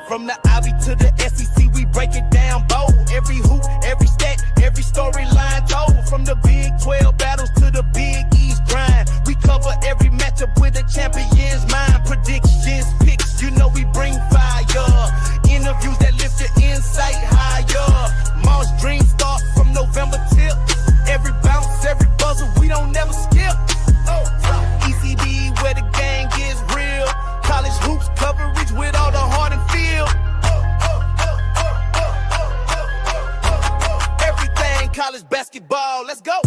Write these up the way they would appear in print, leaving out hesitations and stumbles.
From the Ivy to the SEC, we break it down bold. Every hoop, every stat, every storyline told. From the Big 12 battles to the Big East grind, we cover every matchup with a champion's mind. Predictions, picks, you know we bring fire. Interviews that lift your insight higher. Moss dreams start from November till every bounce, every buzzer, we don't never skip. ECB where the gang gets real. College hoops coverage with all the heart and feel. Everything college basketball, let's go.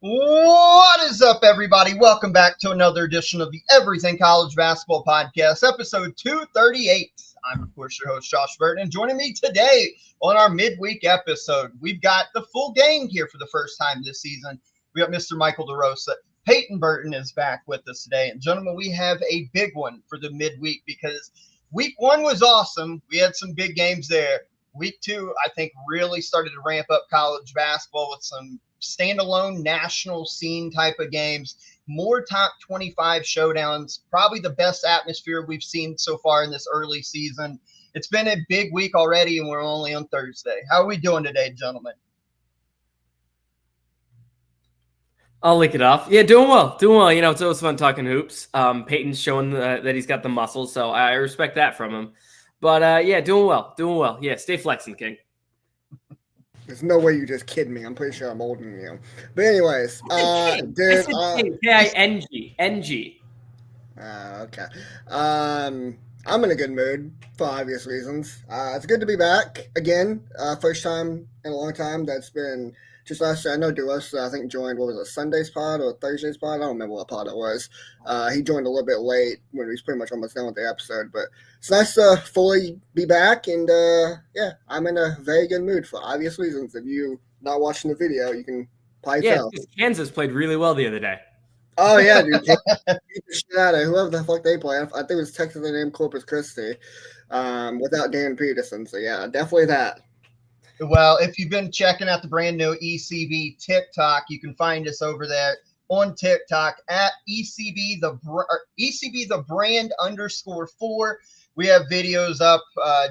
What is up, everybody? Welcome back to another edition of the Everything College Basketball Podcast, episode 238. I'm, of course, your host, Josh Burton, and joining me today on our midweek episode, we've got the full gang here for the first time this season. We got Mr. Michael DeRosa. Peyton Burton is back with us today. And, gentlemen, we have a big one for the midweek because week one was awesome. We had some big games there. Week two, I think, really started to ramp up college basketball with some standalone national scene type of games, more top 25 showdowns, probably the best atmosphere we've seen so far in this early season. It's been a big week already, and we're only on Thursday. How are we doing today, gentlemen? I'll lick it off. Yeah, doing well. You know, it's always fun talking hoops. Peyton's showing that he's got the muscles, so I respect that from him. But, yeah, doing well. Yeah, stay flexing, King. There's no way you just kidding me. I'm pretty sure I'm older than you. But anyways, dude. K-I-N-G. N-G. Okay. I'm in a good mood for obvious reasons. It's good to be back again. First time in a long time. That's been just last year. I know DeRosa, I think, joined, what was it, Sunday's pod or Thursday's pod? I don't remember what pod it was. He joined a little bit late when he was pretty much almost done with the episode. But it's nice to fully be back. And, yeah, I'm in a very good mood for obvious reasons. If you're not watching the video, you can probably tell. Yeah, Kansas played really well the other day. Oh, yeah, dude. Beat the shit out of whoever the fuck they play. I think it was Texas A&M Corpus Christi without Dan Peterson. So, yeah, definitely that. Well, if you've been checking out the brand new ECB TikTok, you can find us over there on TikTok at ECB the brand _4. We have videos up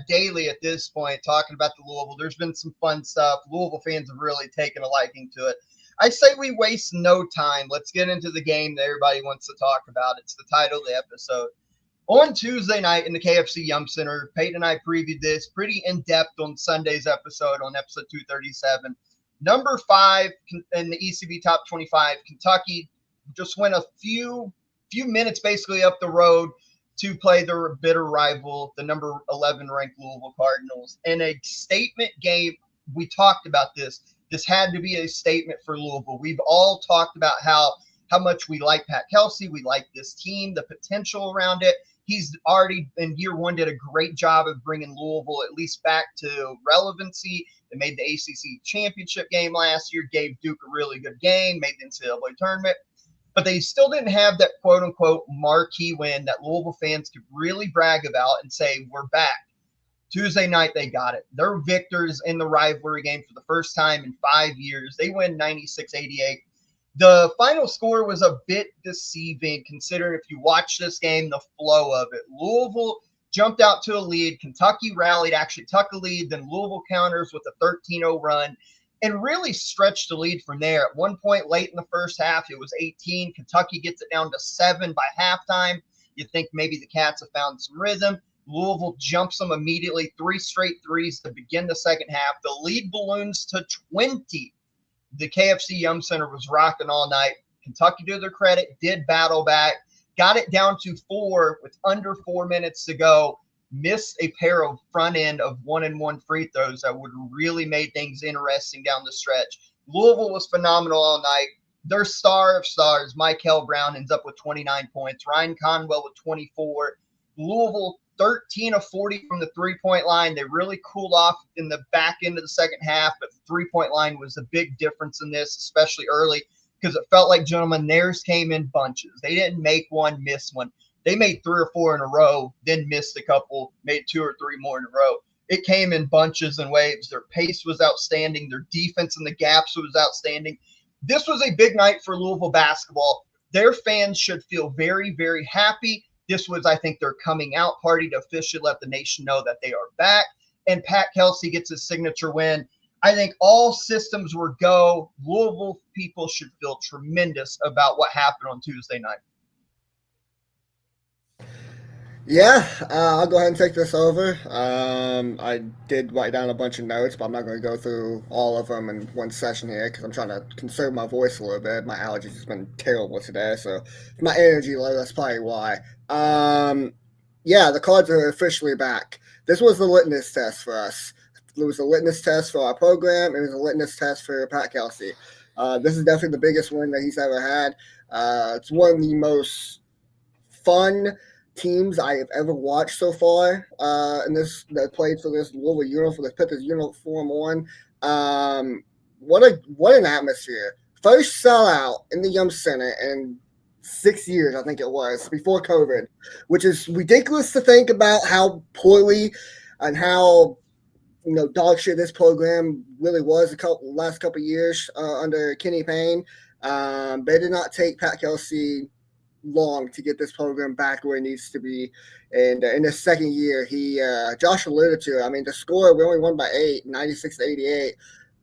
daily at this point talking about the Louisville. There's been some fun stuff. Louisville fans have really taken a liking to it. I say we waste no time. Let's get into the game that everybody wants to talk about. It's the title of the episode. On Tuesday night in the KFC Yum Center, Peyton and I previewed this pretty in-depth on Sunday's episode, on episode 237. Number 5 in the ECB Top 25, Kentucky just went a few minutes basically up the road to play their bitter rival, the number 11 ranked Louisville Cardinals. In a statement game, we talked about this. This had to be a statement for Louisville. We've all talked about how much we like Pat Kelsey. We like this team, the potential around it. He's already in year one did a great job of bringing Louisville at least back to relevancy. They made the ACC championship game last year, gave Duke a really good game, made the NCAA tournament. But they still didn't have that quote-unquote marquee win that Louisville fans could really brag about and say, we're back. Tuesday night, they got it. They're victors in the rivalry game for the first time in 5 years. They win 96-88. The final score was a bit deceiving considering if you watch this game, the flow of it. Louisville jumped out to a lead. Kentucky rallied, actually took a lead. Then Louisville counters with a 13-0 run and really stretched the lead from there. At one point late in the first half, it was 18. Kentucky gets it down to 7 by halftime. You think maybe the Cats have found some rhythm. Louisville jumps them immediately, 3 straight threes to begin the second half. The lead balloons to 20. The KFC Yum Center was rocking all night. Kentucky, to their credit, did battle back, got it down to 4 with under 4 minutes to go, missed a pair of front end of 1-and-1 free throws that would really made things interesting down the stretch. Louisville was phenomenal all night. Their star of stars, Mikel Brown, ends up with 29 points. Ryan Conwell with 24. Louisville 13 of 40 from the three-point line. They really cooled off in the back end of the second half, but the three-point line was a big difference in this, especially early, because it felt like, gentlemen, theirs came in bunches. They didn't make one, miss one. They made 3 or 4 in a row, then missed a couple, made 2 or 3 more in a row. It came in bunches and waves. Their pace was outstanding. Their defense in the gaps was outstanding. This was a big night for Louisville basketball. Their fans should feel very, very happy. This was, I think, their coming out party to officially let the nation know that they are back. And Pat Kelsey gets his signature win. I think all systems were go. Louisville people should feel tremendous about what happened on Tuesday night. Yeah, I'll go ahead and take this over. I did write down a bunch of notes, but I'm not going to go through all of them in one session here because I'm trying to conserve my voice a little bit. My allergies has been terrible today, so my energy low, that's probably why. Yeah, the Cards are officially back. This was the litmus test for us. It was a litmus test for our program. It was a litmus test for Pat Kelsey. This is definitely the biggest win that he's ever had. It's one of the most fun teams I have ever watched so far in this that played for this Louisville uniform, that put this uniform on. What an atmosphere! First sellout in the Yum Center in 6 years, I think it was, before COVID, which is ridiculous to think about how poorly and how dog shit this program really was last couple of years under Kenny Payne. They did not take Pat Kelsey long to get this program back where it needs to be. And in his second year, Josh alluded to it. I mean, the score, we only won by 8, 96-88.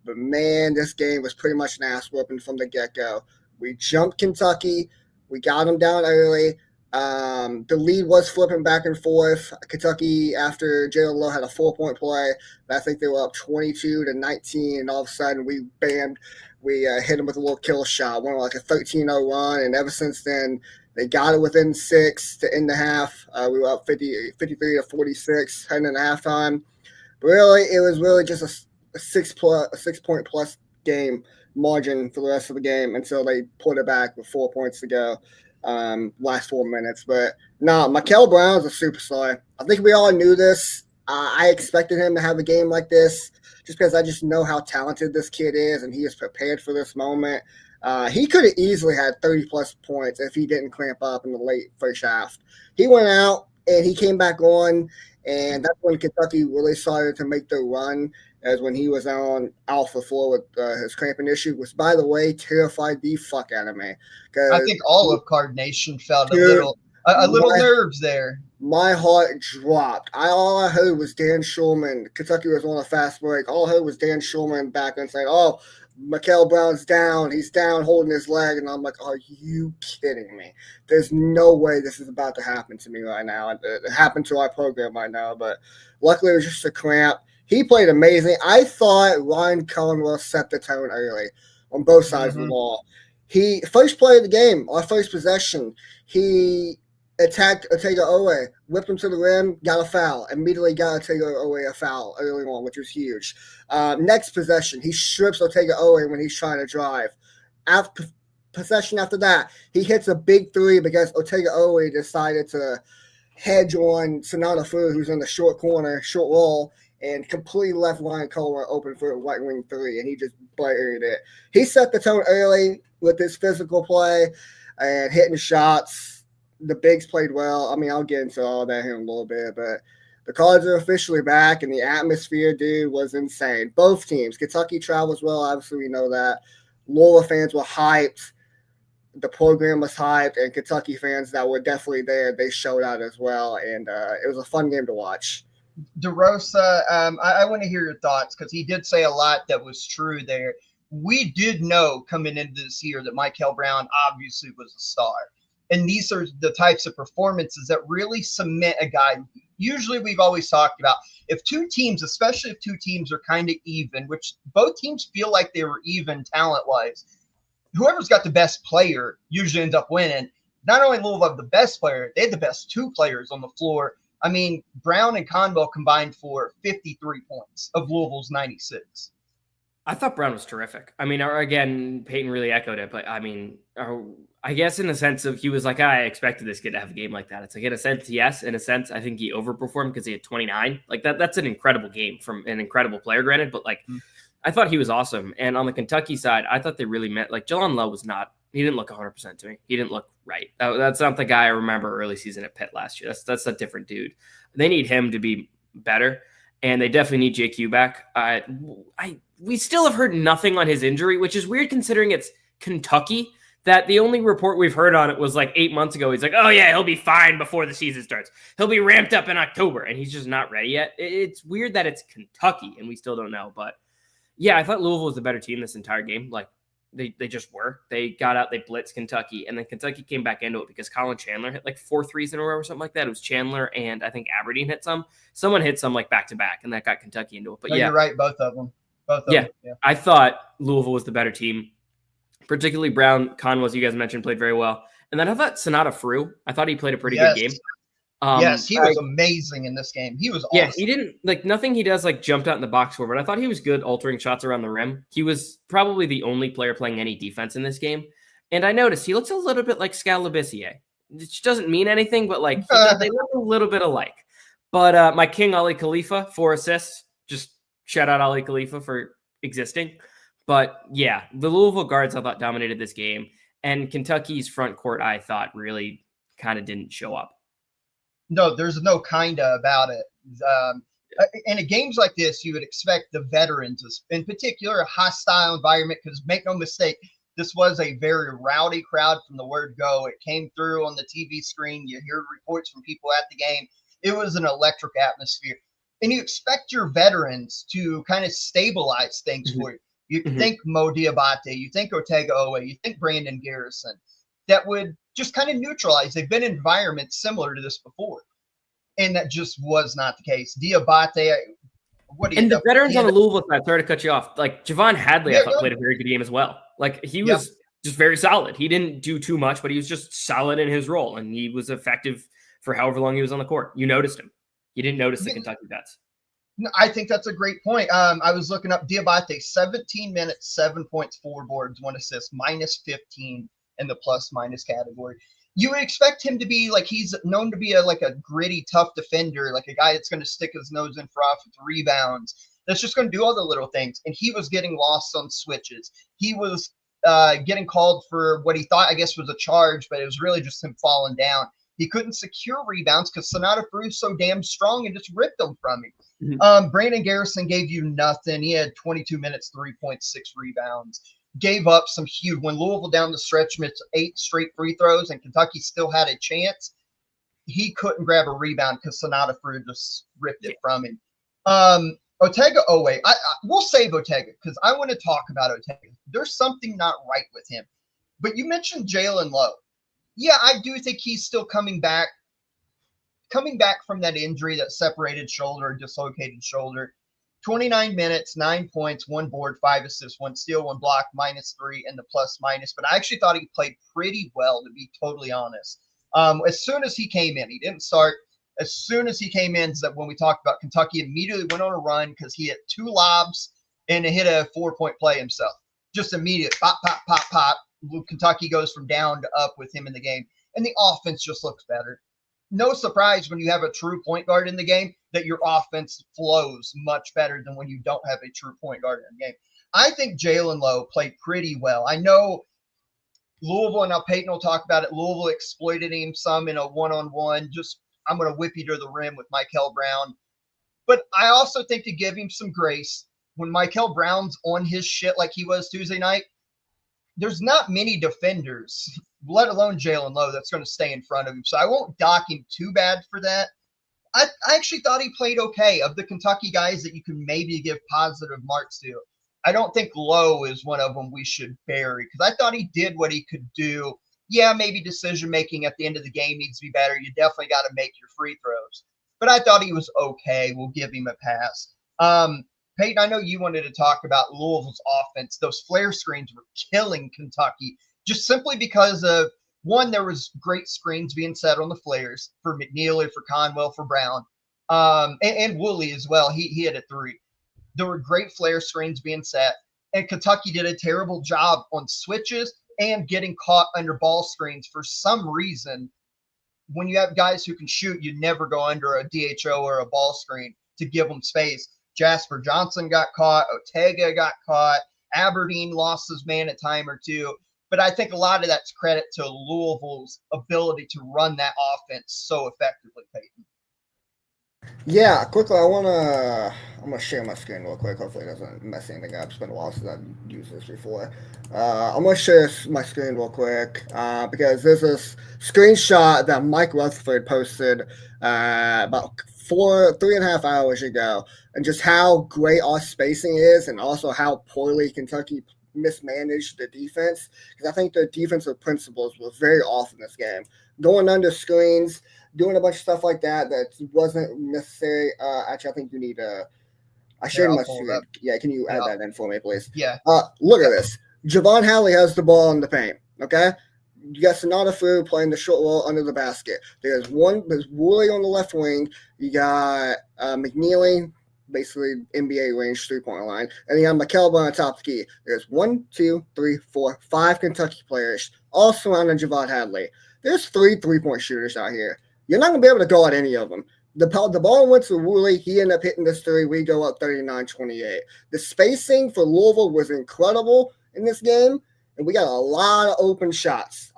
But, man, this game was pretty much an ass whooping from the get-go. We jumped Kentucky. We got them down early. The lead was flipping back and forth. Kentucky, after Jalen Lowe had a 4-point play, I think they were up 22-19, and all of a sudden we hit them with a little kill shot, went like a 13-0 run, and ever since then they got it within 6 to end the half. We were up 53-46 heading into halftime. But really, it was really just a 6-point plus game margin for the rest of the game until they put it back with 4 points to go. Last 4 minutes. But no, Mikel Brown is a superstar. I think we all knew this. I expected him to have a game like this just because I just know how talented this kid is, and he is prepared for this moment. He could have easily had 30-plus points if he didn't clamp up in the late first half. He went out, and he came back on, and that's when Kentucky really started to make their run, as when he was off the floor with his cramping issue, which, by the way, terrified the fuck out of me. I think all of Card Nation felt a little nerves there. My heart dropped. All I heard was Dan Schulman. Kentucky was on a fast break. All I heard was Dan Schulman back and saying, "Oh, Mikel Brown's down. He's down holding his leg." And I'm like, are you kidding me? There's no way this is about to happen to me right now. It happened to our program right now, but luckily it was just a cramp. He played amazing. I thought Ryan Cullenwell set the tone early on both sides of the ball. He first play of the game, our first possession, he attacked Otega Owe, whipped him to the rim, got a foul. Immediately got Otega Owe a foul early on, which was huge. Next possession, he strips Otega Owe when he's trying to drive. Possession after that, he hits a big three because Otega Owe decided to hedge on Sonata Fu, who's in the short corner, short roll, and completely left Ryan Cullenwell open for a right wing three, and he just buried it. He set the tone early with his physical play and hitting shots. The bigs played well. I mean, I'll get into all that here in a little bit, but the Cards are officially back, and the atmosphere, dude, was insane. Both teams. Kentucky travels well. Obviously, we know that. Louisville fans were hyped. The program was hyped, and Kentucky fans that were definitely there, they showed out as well, and it was a fun game to watch. DeRosa, I want to hear your thoughts because he did say a lot that was true there. We did know coming into this year that Mikel Brown obviously was a star. And these are the types of performances that really cement a guy. Usually we've always talked about if two teams, especially if two teams are kind of even, which both teams feel like they were even talent-wise, whoever's got the best player usually ends up winning. Not only Louisville have the best player, they had the best two players on the floor. I mean, Brown and Conwell combined for 53 points of Louisville's 96. I thought Brown was terrific. I mean, again, Peyton really echoed it, but I mean, I guess in a sense of he was like, I expected this kid to have a game like that. It's like, in a sense, yes. In a sense, I think he overperformed because he had 29. Like that's an incredible game from an incredible player, granted, but like I thought he was awesome. And on the Kentucky side, I thought they really meant like Jalen Lowe was not. He didn't look 100% to me. He didn't look right. That's not the guy I remember early season at Pitt last year. That's a different dude. They need him to be better, and they definitely need JQ back. We still have heard nothing on his injury, which is weird considering it's Kentucky. that the only report we've heard on it was like 8 months ago. He's like, oh yeah, he'll be fine before the season starts. He'll be ramped up in October, and he's just not ready yet. It's weird that it's Kentucky and we still don't know. But yeah, I thought Louisville was the better team this entire game. Like they just were. They got out, they blitzed Kentucky, and then Kentucky came back into it because Colin Chandler hit like 4 threes in a row or something like that. It was Chandler and I think Aberdeen hit some. Someone hit some like back to back, and that got Kentucky into it. But No, yeah, you're right, both of them. yeah, I thought Louisville was the better team. Particularly Brown, Conwell, as you guys mentioned, played very well. And then I thought Sonata Frew. I thought he played a pretty good game. Yes, he was amazing in this game. He was awesome. Yeah, he didn't like nothing he does like jumped out in the box score, but I thought he was good altering shots around the rim. He was probably the only player playing any defense in this game. And I noticed he looks a little bit like Scalabissier, which doesn't mean anything, but like they look a little bit alike. But my king Ali Khalifa, 4 assists. Just shout out Ali Khalifa for existing. But yeah, the Louisville guards I thought dominated this game, and Kentucky's front court I thought really kind of didn't show up. No, there's no kinda about it. In games like this, you would expect the veterans, in particular, a hostile environment, because make no mistake, this was a very rowdy crowd from the word go. It came through on the TV screen. You hear reports from people at the game. It was an electric atmosphere. And you expect your veterans to kind of stabilize things for you. You think Mo Diabate, you think Otega Owe, you think Brandon Garrison. That would just kind of neutralize. They've been in environments similar to this before. And that just was not the case. Diabate, and the veterans on the Louisville side, sorry to cut you off, like Javon Hadley, I thought played a very good game as well. Like he was just very solid. He didn't do too much, but he was just solid in his role. And he was effective for however long he was on the court. You noticed him. You didn't notice the Kentucky vets. I think that's a great point. I was looking up Diabate, 17 minutes, 7 points, 4 boards, 1 assist, minus 15 in the plus-minus category. You would expect him to be like he's known to be a gritty, tough defender, like a guy that's going to stick his nose in for offensive rebounds. That's just going to do all the little things. And he was getting lost on switches. He was getting called for what he thought, I guess, was a charge, but it was really just him falling down. He couldn't secure rebounds because Sonata Frew's so damn strong and just ripped them from him. Brandon Garrison gave you nothing. He had 22 minutes, 3.6 rebounds. Gave up some huge. When Louisville down the stretch missed 8 straight free throws and Kentucky still had a chance, he couldn't grab a rebound because Sonata Frew just ripped it from him. Otega Owe, we'll save Otega because I want to talk about Otega. There's something not right with him. But you mentioned Jalen Lowe. Yeah, I do think he's still coming back from that injury, that separated shoulder, dislocated shoulder. 29 minutes, 9 points, 1 board, 5 assists, 1 steal, 1 block, -3 in the plus-minus. But I actually thought he played pretty well, to be totally honest. As soon as he came in, he didn't start. As soon as he came in, that when we talked about Kentucky, immediately went on a run because he hit 2 lobs and hit a 4-point play himself. Just immediate pop, pop, pop, pop. Kentucky goes from down to up with him in the game. And the offense just looks better. No surprise when you have a true point guard in the game that your offense flows much better than when you don't have a true point guard in the game. I think Jalen Lowe played pretty well. I know Louisville, and now Peyton will talk about it, Louisville exploited him some in a one-on-one. Just, I'm going to whip you to the rim with Mikel Brown. But I also think to give him some grace, when Mikel Brown's on his shit like he was Tuesday night, there's not many defenders, let alone Jalen Lowe, that's going to stay in front of him. So I won't dock him too bad for that. I actually thought he played okay. Of the Kentucky guys that you can maybe give positive marks to, I don't think Lowe is one of them we should bury because I thought he did what he could do. Yeah, maybe decision-making at the end of the game needs to be better. You definitely got to make your free throws. But I thought he was okay. We'll give him a pass. Peyton, I know you wanted to talk about Louisville's offense. Those flare screens were killing Kentucky just simply because of, one, there was great screens being set on the flares for McNeely, for Conwell, for Brown, and Woolley as well. He had a 3. There were great flare screens being set, and Kentucky did a terrible job on switches and getting caught under ball screens. For some reason, when you have guys who can shoot, you never go under a DHO or a ball screen to give them space. Jasper Johnson got caught. Otega got caught. Aberdeen lost his man a time or two. But I think a lot of that's credit to Louisville's ability to run that offense so effectively, Peyton. Yeah, quickly, I'm gonna share my screen real quick. Hopefully, it doesn't mess anything up. It's been a while since I've used this before. I'm gonna share my screen real quick because there's this screenshot that Mike Rutherford posted about 3.5 hours ago, and just how great our spacing is, and also how poorly Kentucky mismanaged the defense. Because I think their defensive principles were very off in this game, going under screens, doing a bunch of stuff like that that wasn't necessary. Actually, I think you need I Here, shared I'll my pull it screen. up. Yeah, can you add Yeah, that in for me, please? yeah. Look at Yep. this. Javon Halley has the ball in the paint. Okay. You got Sonata Fu playing the short roll under the basket. There's Woolley on the left wing. You got McNeely, basically NBA range 3-point line. And you got Mikel Brown on top of the key. There's 1, 2, 3, 4, 5 Kentucky players all surrounding Javon Hadley. There's 3 3-point shooters out here. You're not going to be able to go at any of them. The ball went to Woolley. He ended up hitting this three. We go up 39-28. The spacing for Louisville was incredible in this game, and we got a lot of open shots.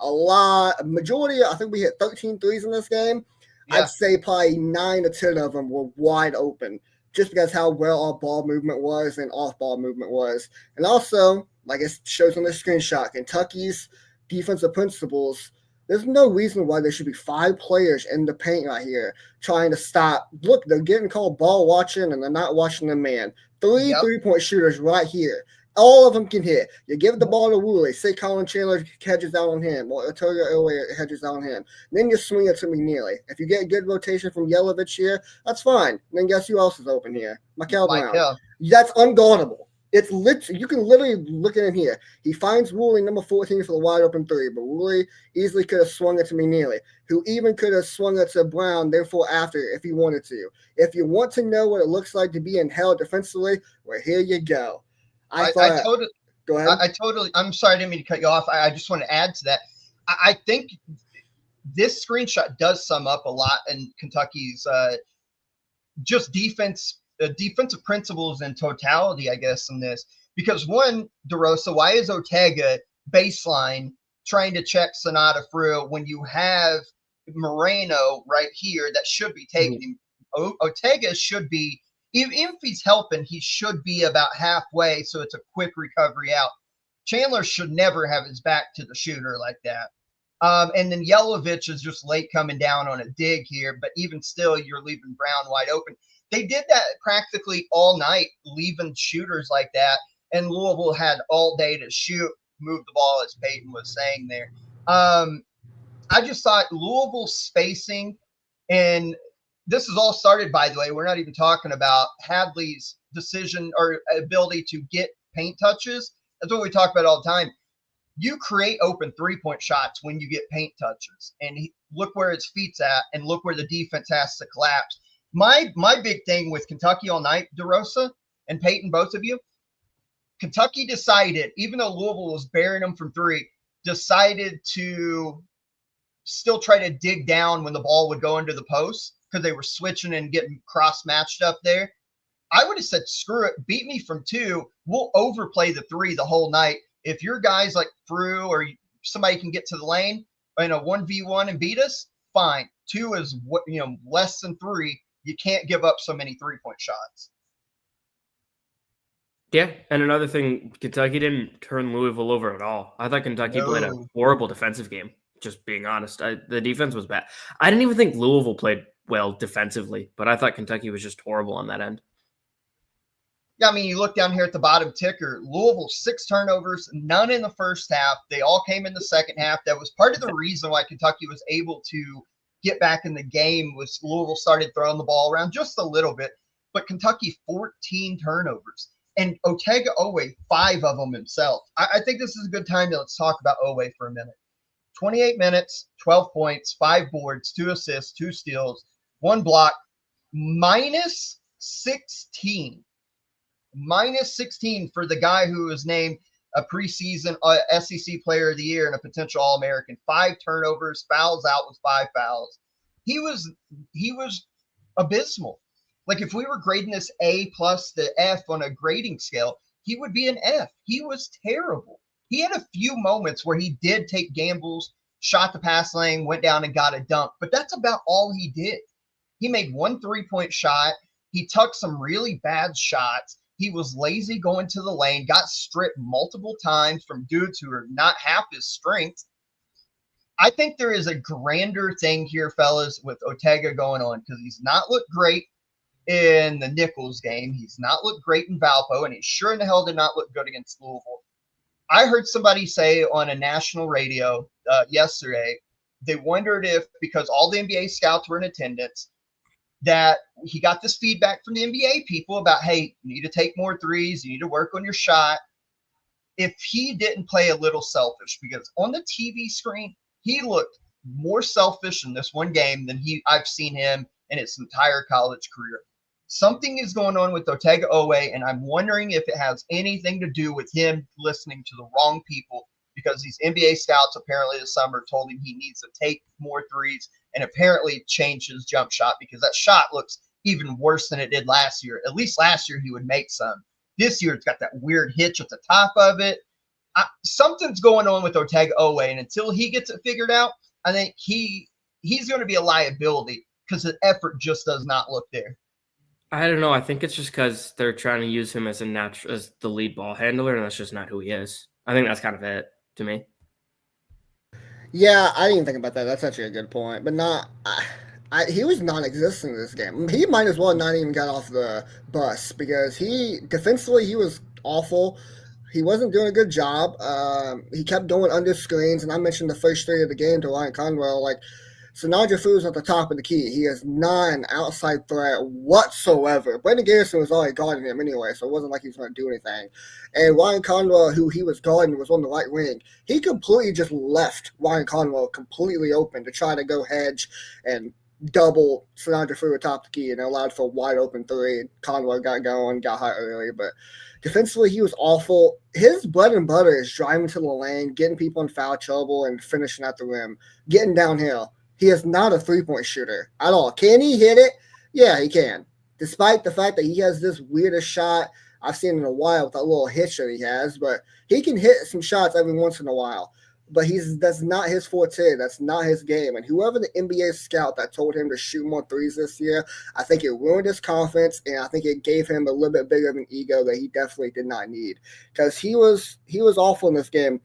Majority, I think we hit 13 threes in this game. Yeah. I'd say probably 9 or 10 of them were wide open, just because how well our ball movement was and off-ball movement was. And also, like it shows on the screenshot, Kentucky's defensive principles, there's no reason why there should be 5 players in the paint right here trying to stop. Look, they're getting called ball watching, and they're not watching the man. 3 Yep. 3-point shooters right here. All of them can hit. You give the ball to Woolley. Say Colin Chandler hedges out on him, or Otoya Oweh hedges out on him. Then you swing it to McNeely. If you get good rotation from Yelovich here, that's fine. Then guess who else is open here? Mikel Brown. Mikel. That's unguardable. It's you can literally look at him here. He finds Woolley, number 14, for the wide open three, but Woolley easily could have swung it to McNeely, who even could have swung it to Brown, therefore after, if he wanted to. If you want to know what it looks like to be in hell defensively, well, here you go. I totally Go ahead. I'm sorry, I didn't mean to cut you off. I just want to add to that. I think this screenshot does sum up a lot in Kentucky's just defensive principles and totality, I guess, in this. Because one, DeRosa, why is Ortega baseline trying to check Sonata through when you have Moreno right here that should be taking him? Ortega should be, even if he's helping, he should be about halfway, so it's a quick recovery out. Chandler should never have his back to the shooter like that. And then Yelovich is just late coming down on a dig here, but even still, you're leaving Brown wide open. They did that practically all night, leaving shooters like that, and Louisville had all day to shoot, move the ball, as Peyton was saying there. I just thought Louisville spacing, and this is all started, by the way, we're not even talking about Hadley's decision or ability to get paint touches. That's what we talk about all the time. You create open 3-point shots when you get paint touches, and look where his feet's at, and look where the defense has to collapse. My big thing with Kentucky all night, DeRosa and Peyton, both of you, Kentucky decided, even though Louisville was burying them from 3, decided to still try to dig down when the ball would go into the post because they were switching and getting cross-matched up there. I would have said, screw it, beat me from 2. We'll overplay the 3 the whole night. If your guys like Frew or somebody can get to the lane in a 1v1 and beat us, fine. 2 is less than 3. You can't give up so many 3-point shots. Yeah, and another thing, Kentucky didn't turn Louisville over at all. I thought Kentucky played a horrible defensive game, just being honest. The defense was bad. I didn't even think Louisville played well defensively, but I thought Kentucky was just horrible on that end. Yeah, I mean, you look down here at the bottom ticker, Louisville, 6 turnovers, none in the first half. They all came in the second half. That was part of the reason why Kentucky was able to get back in the game, was Louisville started throwing the ball around just a little bit. But Kentucky, 14 turnovers. And Otega Oweh, 5 of them himself. I think this is a good time to let's talk about Oweh for a minute. 28 minutes, 12 points, 5 boards, 2 assists, 2 steals, 1 block, minus 16. Minus 16 for the guy who was named a preseason SEC Player of the Year and a potential All-American. 5 turnovers, fouls out with 5 fouls. He was abysmal. Like, if we were grading this A plus the F on a grading scale, he would be an F. He was terrible. He had a few moments where he did take gambles, shot the pass lane, went down and got a dunk, but that's about all he did. He made one 3-point shot. He took some really bad shots. He was lazy going to the lane, got stripped multiple times from dudes who are not half his strength. I think there is a grander thing here, fellas, with Ortega going on because he's not looked great in the Nichols game. He's not looked great in Valpo, and he sure in the hell did not look good against Louisville. I heard somebody say on a national radio yesterday, they wondered if, because all the NBA scouts were in attendance, that he got this feedback from the NBA people about, hey, you need to take more threes, you need to work on your shot. If he didn't play a little selfish, because on the TV screen, he looked more selfish in this one game than I've seen him in his entire college career. Something is going on with Otega Oweh, and I'm wondering if it has anything to do with him listening to the wrong people, because these NBA scouts apparently this summer told him he needs to take more threes and apparently change his jump shot, because that shot looks even worse than it did last year. At least last year he would make some. This year it's got that weird hitch at the top of it. Something's going on with Otega Oweh, and until he gets it figured out, I think he's going to be a liability because the effort just does not look there. I don't know. I think it's just because they're trying to use him as as the lead ball handler, and that's just not who he is. I think that's kind of it to me. Yeah, I didn't even think about that. That's actually a good point. But he was non-existent in this game. He might as well not even got off the bus because defensively he was awful. He wasn't doing a good job. He kept going under screens, and I mentioned the first three of the game to Ryan Conwell. Like, Sanadra Fu's at the top of the key. He has non outside threat whatsoever. Brandon Garrison was already guarding him anyway, so it wasn't like he was going to do anything. And Ryan Conwell, who he was guarding, was on the right wing. He completely just left Ryan Conwell completely open to try to go hedge and double Sanadra Fu atop the key, and it allowed for a wide open three. Conwell got going, got hot early, but defensively he was awful. His bread and butter is driving to the lane, getting people in foul trouble, and finishing at the rim, getting downhill. He is not a three-point shooter at all. Can he hit it? Yeah, he can. Despite the fact that he has this weirdest shot I've seen in a while with that little hitch that he has, but he can hit some shots every once in a while. But that's not his forte. That's not his game. And whoever the NBA scout that told him to shoot more threes this year, I think it ruined his confidence, and I think it gave him a little bit bigger of an ego that he definitely did not need. Because he was awful in this game.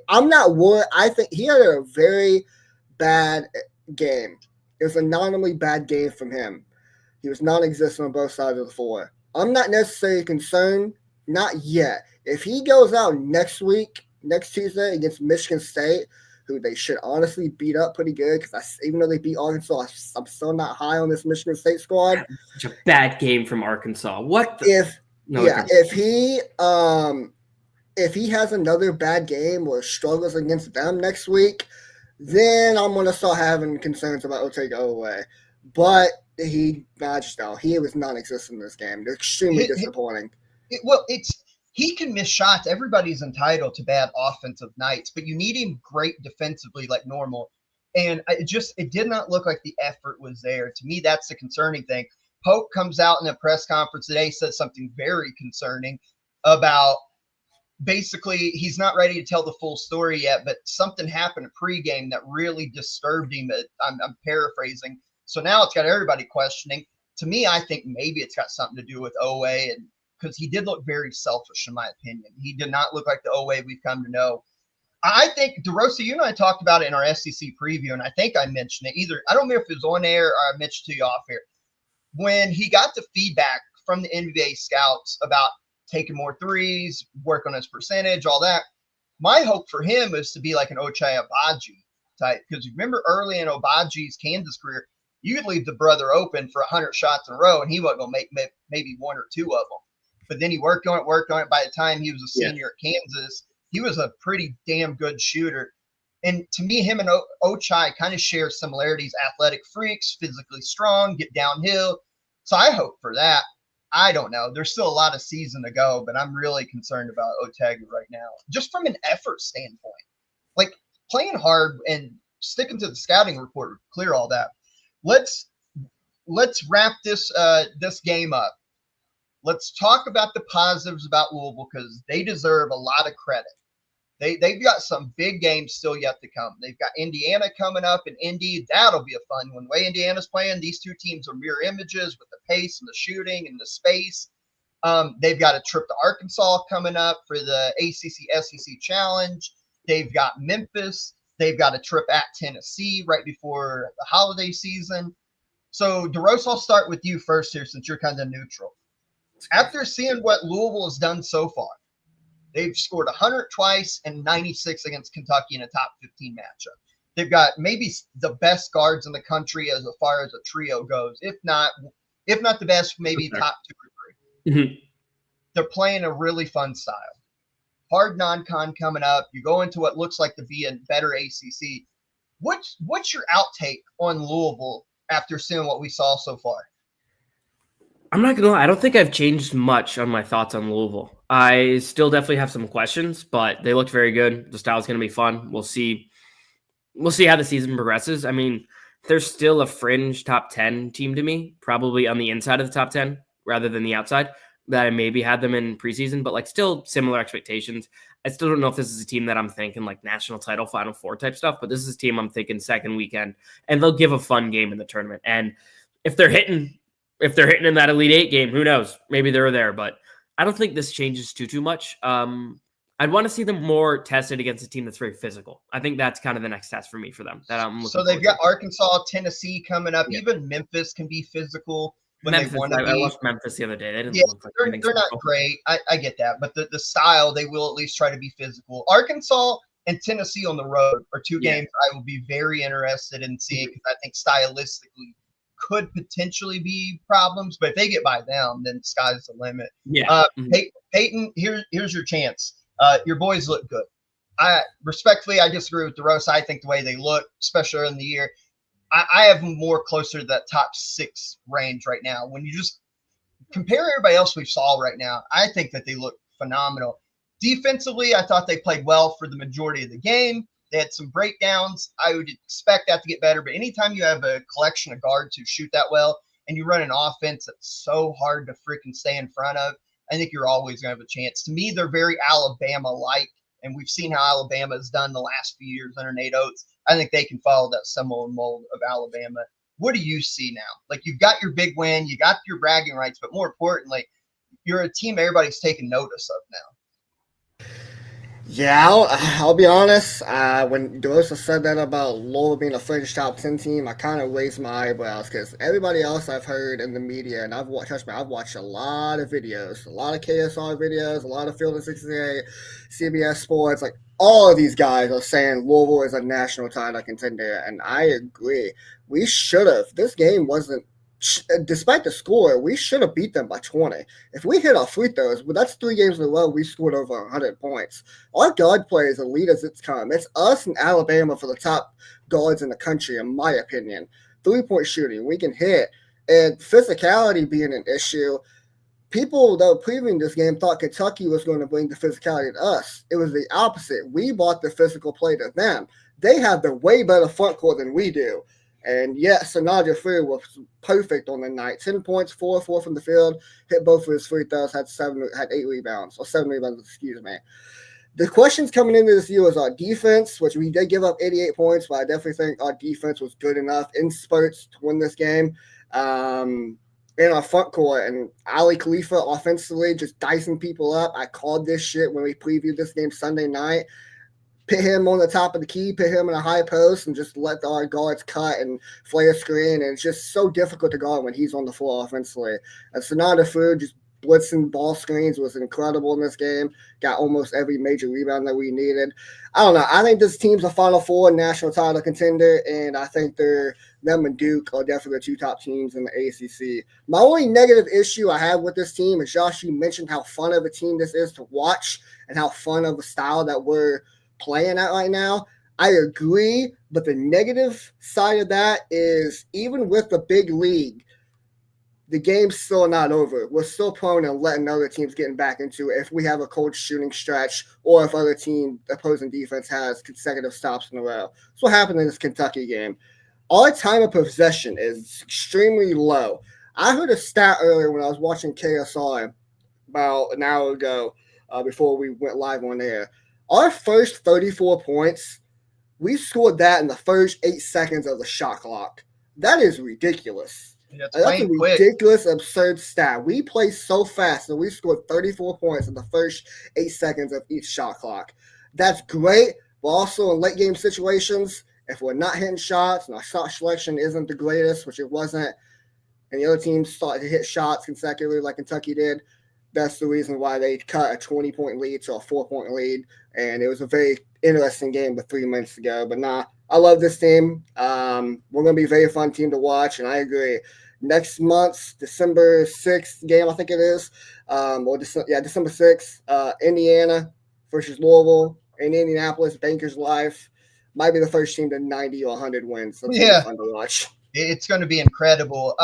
I'm not worried. I think he had a very bad game. It was a nominally bad game from him. He was non-existent on both sides of the floor. I'm not necessarily concerned, not yet. If he goes out next Tuesday against Michigan State, who they should honestly beat up pretty good, because even though they beat Arkansas, I'm still not high on this Michigan State squad. Such a bad game from Arkansas. What? If he has another bad game or struggles against them next week, then I'm going to start having concerns about Otega Oweh. But he was non-existent in this game. They're extremely disappointing. He can miss shots. Everybody's entitled to bad offensive nights, but you need him great defensively like normal. And it did not look like the effort was there. To me, that's the concerning thing. Pope comes out in a press conference today, says something very concerning about basically he's not ready to tell the full story yet, but something happened at pregame that really disturbed him. I'm paraphrasing. So now it's got everybody questioning. To me, I think maybe it's got something to do with Oweh, and because he did look very selfish, in my opinion. He did not look like the Oweh we've come to know. I think, DeRosa, you and I talked about it in our SEC preview, and I think I mentioned it. I don't remember if it was on air or I mentioned to you off air. When he got the feedback from the NBA scouts about taking more threes, work on his percentage, all that, my hope for him is to be like an Ochai Agbaji type. Because remember early in Obaji's Kansas career, you could leave the brother open for 100 shots in a row, and he wasn't going to make maybe one or two of them. But then he worked on it. By the time he was a senior at Kansas, he was a pretty damn good shooter. And to me, him and Ochai kind of share similarities. Athletic freaks, physically strong, get downhill. So I hope for that. I don't know. There's still a lot of season to go, but I'm really concerned about Otega right now. Just from an effort standpoint. Like, playing hard and sticking to the scouting report would clear all that. Let's wrap this game up. Let's talk about the positives about Louisville because they deserve a lot of credit. They've got some big games still yet to come. They've got Indiana coming up in Indy. That'll be a fun one. The way Indiana's playing, these two teams are mirror images with the pace and the shooting and the space. They've got a trip to Arkansas coming up for the ACC SEC Challenge. They've got Memphis. They've got a trip at Tennessee right before the holiday season. So, DeRose, I'll start with you first here since you're kind of neutral. After seeing what Louisville has done so far, they've scored 100 twice and 96 against Kentucky in a top 15 matchup. They've got maybe the best guards in the country as far as a trio goes. If not the best, maybe top 2 or 3. Mm-hmm. They're playing a really fun style. Hard non-con coming up. You go into what looks like to be a better ACC. What's your outtake on Louisville after seeing what we saw so far? I'm not gonna lie, I don't think I've changed much on my thoughts on Louisville. I still definitely have some questions, but they looked very good. The style's gonna be fun. We'll see how the season progresses. I mean, they're still a fringe top 10 team to me, probably on the inside of the top 10 rather than the outside that I maybe had them in preseason, but like still similar expectations. I still don't know if this is a team that I'm thinking like national title, Final Four type stuff, but this is a team I'm thinking second weekend, and they'll give a fun game in the tournament. And if they're hitting in that Elite Eight game, who knows? Maybe they're there, but I don't think this changes too much. I'd want to see them more tested against a team that's very physical. I think that's kind of the next test for me for them. So they've got Arkansas, Tennessee coming up. Yeah. Even Memphis can be physical when Memphis, they want to be. I watched Memphis the other day. They didn't look like they're not great. I get that, but the style, they will at least try to be physical. Arkansas and Tennessee on the road are two games I will be very interested in seeing because I think stylistically could potentially be problems, but if they get by them, then sky's the limit. Yeah. Peyton, here's your chance. Your boys look good. I disagree with DeRose. I think the way they look, especially early in the year, I have them more closer to that top 6 range right now. When you just compare everybody else we saw right now, I think that they look phenomenal. Defensively, I thought they played well for the majority of the game. They had some breakdowns. I would expect that to get better. But anytime you have a collection of guards who shoot that well and you run an offense that's so hard to freaking stay in front of, I think you're always going to have a chance. To me, they're very Alabama-like, and we've seen how Alabama has done the last few years under Nate Oates. I think they can follow that similar mold of Alabama. What do you see now? Like, you've got your big win, you got your bragging rights, but more importantly, you're a team everybody's taking notice of now. Yeah, I'll be honest. When DeRosa said that about Louisville being a fringe top 10 team, I kind of raised my eyebrows because everybody else I've heard in the media, and I've watched a lot of videos, a lot of KSR videos, a lot of Field of 68, CBS Sports, like all of these guys are saying Louisville is a national title contender, and I agree. We should have. This game wasn't. Despite the score, we should have beat them by 20. If we hit our free throws, well, that's 3 games in a row we scored over 100 points. Our guard play is elite as it's come. It's us and Alabama for the top guards in the country, in my opinion. 3-point shooting, we can hit. And physicality being an issue, people that were previewing this game thought Kentucky was going to bring the physicality to us. It was the opposite. We brought the physical play to them. They have the way better front court than we do. And yes, Sanaja Free was perfect on the night. 10 points, 4 from the field, hit both of his free throws, had 7 rebounds. The questions coming into this year was our defense, which we did give up 88 points, but I definitely think our defense was good enough in spurts to win this game. In our front court, and Ali Khalifa offensively just dicing people up. I called this shit when we previewed this game Sunday night. Put him on the top of the key, put him in a high post, and just let our guards cut and flare screen. And it's just so difficult to guard when he's on the floor offensively. And Sonata Food just blitzing ball screens was incredible in this game. Got almost every major rebound that we needed. I don't know. I think this team's a Final Four national title contender, and I think them and Duke are definitely the 2 top teams in the ACC. My only negative issue I have with this team is, Josh, you mentioned how fun of a team this is to watch and how fun of a style that we're playing at right now. I agree, but the negative side of that is even with the big league, the game's still not over. We're still prone to letting other teams getting back into it if we have a cold shooting stretch or if opposing defense has consecutive stops in a row. That's what happened in this Kentucky game. Our time of possession is extremely low. I heard a stat earlier when I was watching KSR about an hour ago before we went live on air. Our first 34 points, we scored that in the first 8 seconds of the shot clock. That is ridiculous. That's That's a quick. ridiculous, absurd stat. We play so fast that we scored 34 points in the first 8 seconds of each shot clock. That's great, but also in late game situations, if we're not hitting shots and our shot selection isn't the greatest, which it wasn't, and the other teams started to hit shots consecutively like Kentucky did, that's the reason why they cut a 20-point lead to a 4-point lead. And it was a very interesting game with 3 minutes to go. But I love this team. We're going to be a very fun team to watch, and I agree. Next month's December 6th game, I think it is, December 6th, Indiana versus Louisville in Indianapolis, Bankers Life. Might be the first team to 90 or 100 wins. So it's gonna be fun to watch. It's going to be incredible.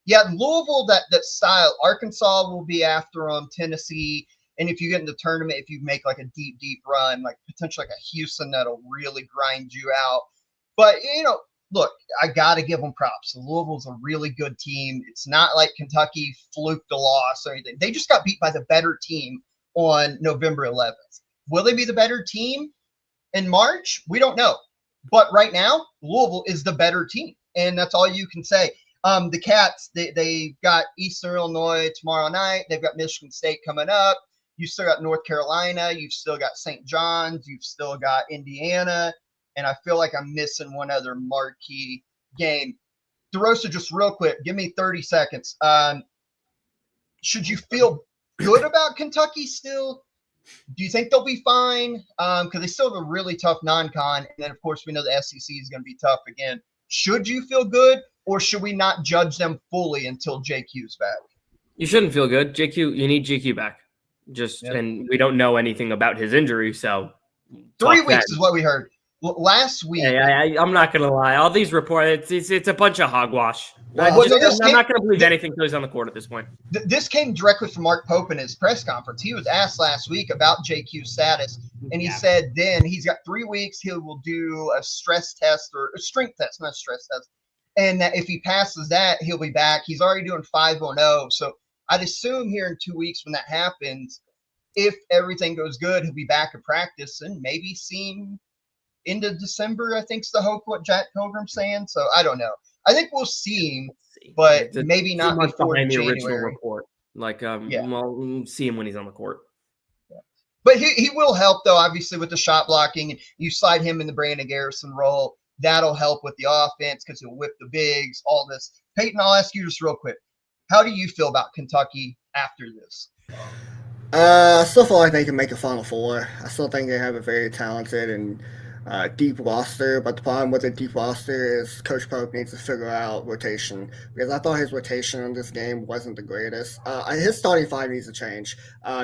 Louisville, that style. Arkansas will be after them, Tennessee. And if you get in the tournament, if you make like a deep, deep run, like potentially like a Houston, that'll really grind you out. But, look, I got to give them props. Louisville's a really good team. It's not like Kentucky fluked a loss or anything. They just got beat by the better team on November 11th. Will they be the better team in March? We don't know. But right now, Louisville is the better team. And that's all you can say. The Cats, they got Eastern Illinois tomorrow night. They've got Michigan State coming up. You've still got North Carolina. You've still got St. John's. You've still got Indiana. And I feel like I'm missing one other marquee game. DeRosa, just real quick, give me 30 seconds. Should you feel good about Kentucky still? Do you think they'll be fine? Because they still have a really tough non-con. And then, of course, we know the SEC is going to be tough again. Should you feel good, or should we not judge them fully until JQ's back? You shouldn't feel good. JQ, you need JQ back. And we don't know anything about his injury, so 3 weeks is what we heard. Last week, I'm not gonna lie. All these reports, it's a bunch of hogwash. I'm not gonna believe anything until he's on the court at this point. This came directly from Mark Pope in his press conference. He was asked last week about JQ's status, and he said then he's got 3 weeks. He will do a stress test or a strength test, not a stress test, and that if he passes that, he'll be back. He's already doing 5-0, so I'd assume here in 2 weeks when that happens, if everything goes good, he'll be back at practice and maybe seem into December, I think's the hope, what Jack Pilgrim's saying. So I don't know. I think we'll see him, but maybe not before behind the January. original report. We'll see him when he's on the court. Yeah. But he will help, though, obviously, with the shot blocking. And you slide him in the Brandon Garrison role. That'll help with the offense because he'll whip the bigs, all this. Peyton, I'll ask you just real quick. How do you feel about Kentucky after this? I still feel like they can make a Final Four. I still think they have a very talented and deep roster, but the problem with a deep roster is Coach Pope needs to figure out rotation, because I thought his rotation in this game wasn't the greatest. His starting five needs to change.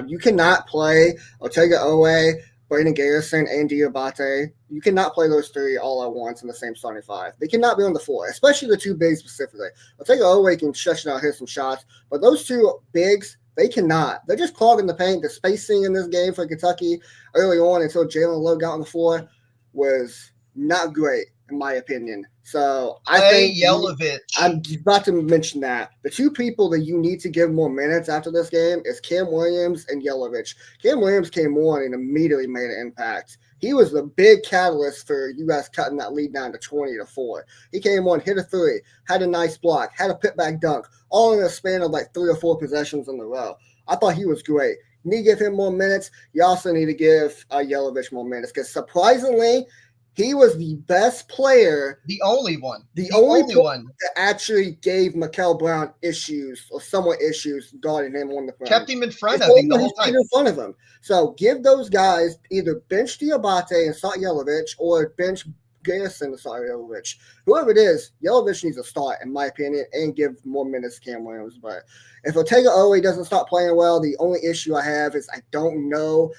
You cannot play Otega Owe, Brandon Garrison, and Diabate. You cannot play those three all at once in the same starting five. They cannot be on the floor, especially the two bigs specifically. Otega Owe can stretch it out, hit some shots, but those two bigs, they cannot. They're just clogging the paint. The spacing in this game for Kentucky early on until Jalen Lowe got on the floor was not great, in my opinion. So I think Yelovich. I'm about to mention that. The two people that you need to give more minutes after this game is Cam Williams and Yelovich. Cam Williams came on and immediately made an impact. He was the big catalyst for you guys cutting that lead down to 20-4. He came on, hit a three, had a nice block, had a putback dunk, all in a span of like 3 or 4 possessions in a row. I thought he was great. You need to give him more minutes. You also need to give Yelovich more minutes, because surprisingly, he was the best player. The only one. The only one that actually gave Mikel Brown issues, or somewhat issues, guarding him on the front. Kept him in front of him the whole time. In front of him. So give those guys either bench Diabate and start Yelovich, or bench Garrison and start Yelovich. Whoever it is, Yelovich needs to start, in my opinion, and give more minutes to Cam Williams. But if Otega Owe doesn't start playing well, the only issue I have is I don't know.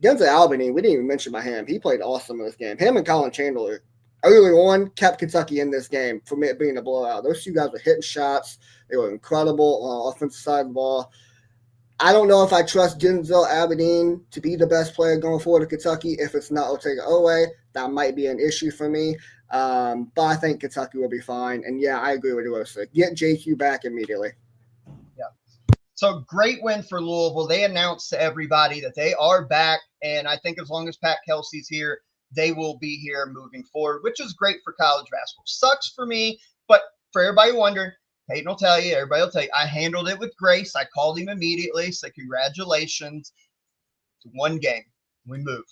Gonzaga Albany, we didn't even mention by him. He played awesome in this game. Him and Colin Chandler early on kept Kentucky in this game from it being a blowout. Those two guys were hitting shots. They were incredible on the offensive side of the ball. I don't know if I trust Denzel Aberdeen to be the best player going forward to Kentucky. If it's not Otega Owe, that might be an issue for me. But I think Kentucky will be fine. And, yeah, I agree with you. Get JQ back immediately. So great win for Louisville. They announced to everybody that they are back, and I think as long as Pat Kelsey's here, they will be here moving forward, which is great for college basketball. Sucks for me, but for everybody wondering, Peyton will tell you, everybody will tell you, I handled it with grace. I called him immediately, so congratulations. It's one game. We move.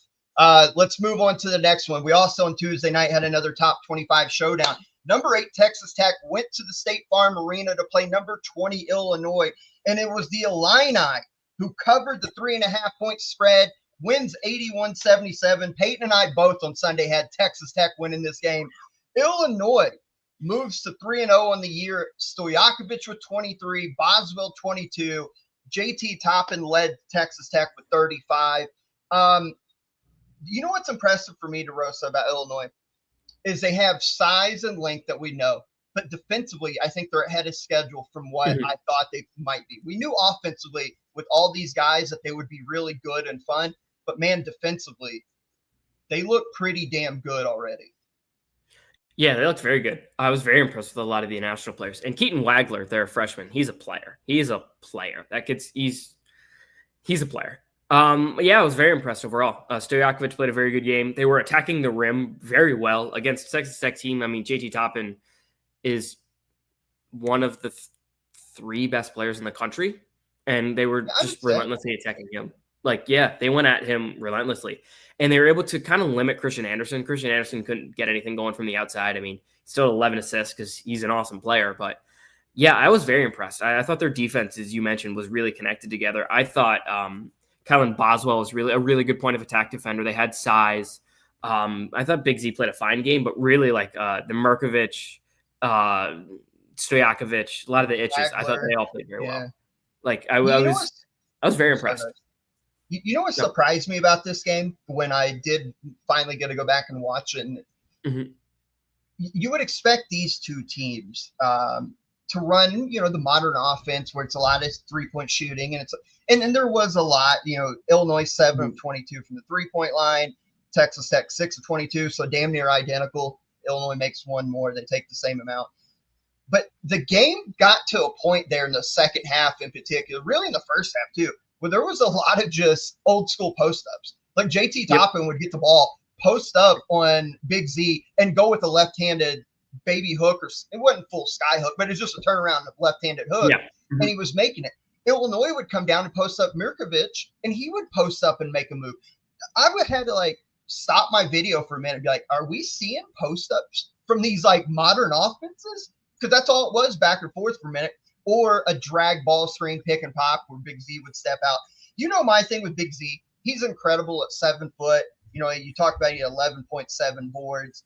Let's move on to the next one. We also on Tuesday night had another top 25 showdown. Number 8 Texas Tech went to the State Farm Arena to play number 20 Illinois, and it was the Illini who covered the 3.5-point spread, wins 81-77. Peyton and I both on Sunday had Texas Tech winning this game. Illinois moves to 3-0 on the year. Stojakovic with 23, Boswell 22. JT Toppin led Texas Tech with 35. You know what's impressive for me, DeRosa, about Illinois is they have size and length that we know. But defensively, I think they're ahead of schedule from what I thought they might be. We knew offensively with all these guys that they would be really good and fun. But, man, defensively, they look pretty damn good already. Yeah, they looked very good. I was very impressed with a lot of the national players. And Keaton Wagler, they're a freshman. He's a player. He's a player. That kid's he's a player. Yeah, I was very impressed overall. Stojakovic played a very good game. They were attacking the rim very well against Texas Tech team. I mean, JT Toppin is one of the 3 best players in the country, and they were just relentlessly attacking him. Like, yeah, they went at him relentlessly, and they were able to kind of limit Christian Anderson. Christian Anderson couldn't get anything going from the outside. I mean, still 11 assists because he's an awesome player, but yeah, I was very impressed. I thought their defense, as you mentioned, was really connected together. I thought Kellen Boswell was really a really good point of attack defender. They had size. I thought Big Z played a fine game, but really like the Merkovich, Stojakovic, a lot of the itches, I thought they all played very well. Like I was very impressed. You know what surprised me about this game when I did finally get to go back and watch it? And you would expect these two teams to run, the modern offense where it's a lot of 3-point shooting, and there was a lot. Illinois 7 of 22 from the 3-point line, Texas Tech 6 of 22, so damn near identical. Illinois makes one more; they take the same amount. But the game got to a point there in the second half, in particular, really in the first half too, where there was a lot of just old school post ups. Like JT Toppin would get the ball, post up on Big Z, and go with a left-handed baby hook, or it wasn't full sky hook, but it's just a turnaround left-handed hook, and he was making it. Illinois would come down and post up Mirkovic, and he would post up and make a move. I would have to stop my video for a minute and be like, are we seeing post ups from these modern offenses? Because that's all it was, back and forth for a minute, or a drag ball screen pick and pop where Big Z would step out. My thing with Big Z, he's incredible at 7 foot. You talk about 11.7 boards,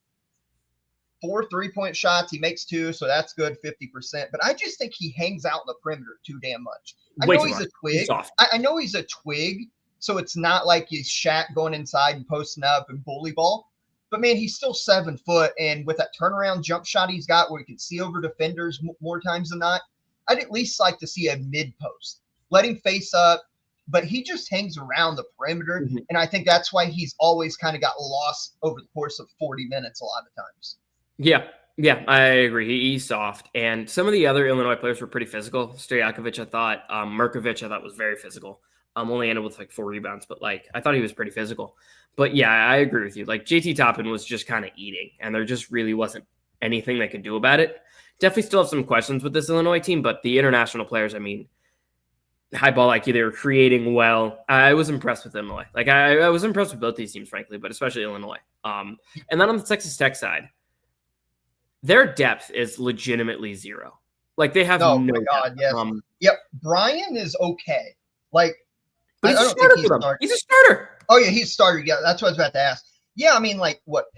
4 3-point shots. He makes 2, so that's good, 50%. But I just think he hangs out in the perimeter too damn much. I know he's a twig. I know he's a twig, so it's not like he's Shaq going inside and posting up and bully ball. But, man, he's still 7 foot, and with that turnaround jump shot he's got where he can see over defenders more times than not, I'd at least like to see a mid-post. Let him face up, but he just hangs around the perimeter, and I think that's why he's always kind of got lost over the course of 40 minutes a lot of times. Yeah, I agree. He's soft, and some of the other Illinois players were pretty physical. Stojakovic, I thought. Merkovich, I thought was very physical. Only ended with 4 rebounds, but I thought he was pretty physical. But yeah, I agree with you. JT Toppin was just kind of eating, and there just really wasn't anything they could do about it. Definitely still have some questions with this Illinois team, but the international players, high ball IQ, they were creating well. I was impressed with Illinois. I was impressed with both these teams, frankly, but especially Illinois. And then on the Texas Tech side, their depth is legitimately zero. They have no depth. Yes. Yep. Brian is okay. But he's a starter for them. He's a starter. Oh, yeah, he's a starter. Yeah, that's what I was about to ask. Yeah,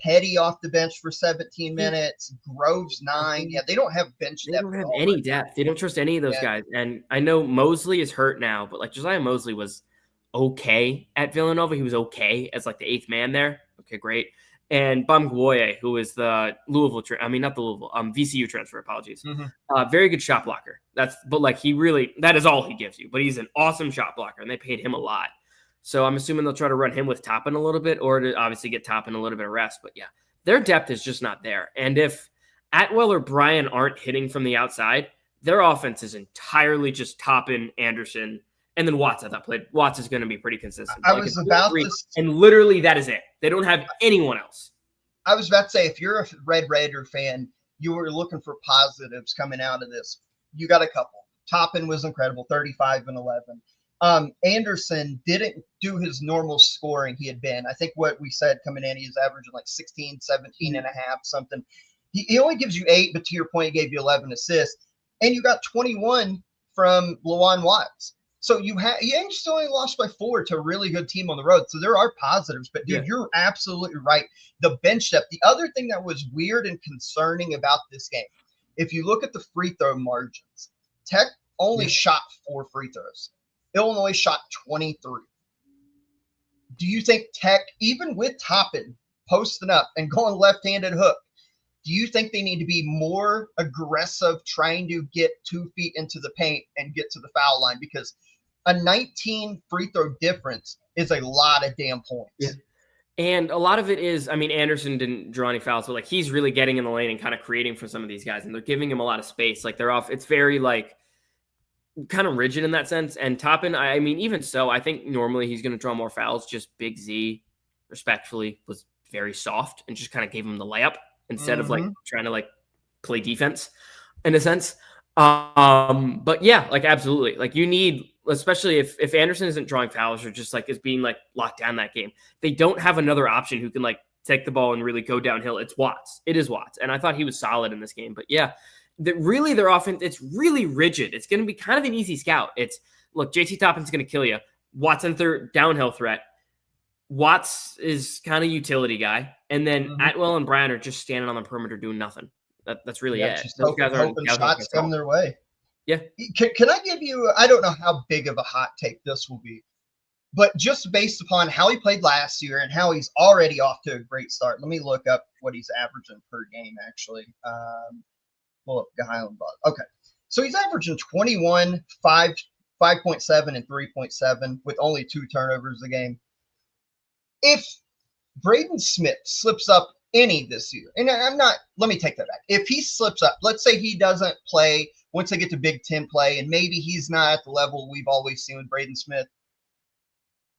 Petty off the bench for 17 minutes, Groves 9. Yeah, they don't have bench depth. They don't have any depth. They don't trust any of those guys. And I know Mosley is hurt now, but Josiah Mosley was okay at Villanova. He was okay as the 8th man there. Okay, great. And Bamgwoye, who is the VCU transfer, apologies. Very good shot blocker. That is all he gives you. But he's an awesome shot blocker, and they paid him a lot. So I'm assuming they'll try to run him with Toppin a little bit, or to obviously get Toppin a little bit of rest. But yeah, their depth is just not there. And if Atwell or Bryan aren't hitting from the outside, their offense is entirely just Toppin, Anderson, and then Watts. I thought Watts is going to be pretty consistent. I was about to, and literally that is it. They don't have anyone else. I was about to say, if you're a Red Raider fan, you were looking for positives coming out of this. You got a couple. Toppin was incredible, 35 and 11. Anderson didn't do his normal scoring he had been. I think what we said coming in, he was averaging like 16, 17 and a half, something. He only gives you 8, but to your point, he gave you 11 assists. And you got 21 from Lawan Watts. So you still only lost by 4 to a really good team on the road. So there are positives. But, dude, You're absolutely right. The bench depth. The other thing that was weird and concerning about this game, if you look at the free throw margins, Tech only shot 4 free throws. Illinois shot 23. Do you think Tech, even with Toppin posting up and going left-handed hook, do you think they need to be more aggressive trying to get 2 feet into the paint and get to the foul line? Because a 19 free throw difference is a lot of damn points. Yeah. And a lot of it is, I mean, Anderson didn't draw any fouls, but like he's really getting in the lane and kind of creating for some of these guys, and they're giving him a lot of space. Like they're off. It's very like kind of rigid in that sense. And Toppin, I mean, even so, I think normally he's going to draw more fouls. Just Big Z, respectfully, was very soft and just kind of gave him the layup instead of like trying to like play defense in a sense. But yeah, like absolutely. Like you need, especially if Anderson isn't drawing fouls or just like is being like locked down that game, they don't have another option who can like take the ball and really go downhill. It's Watts. It is Watts. And I thought he was solid in this game. But yeah, really their offense, it's really rigid. It's going to be kind of an easy scout. It's look, JT Toppin's going to kill you. Watson third downhill threat. Watts is kind of utility guy. And then Atwell and Bryant are just standing on the perimeter doing nothing. That's really it. Those guys are hoping shots come their way. Yeah. Can I give you, I don't know how big of a hot take this will be, but just based upon how he played last year and how he's already off to a great start. Let me look up what he's averaging per game, actually. Pull up Highland Ball. Okay. So he's averaging 21, 5.7, and 3.7 with only 2 turnovers a game. If Braden Smith slips up any this year, and let me take that back. If he slips up, let's say he doesn't play once they get to Big Ten play, and maybe he's not at the level we've always seen with Braden Smith,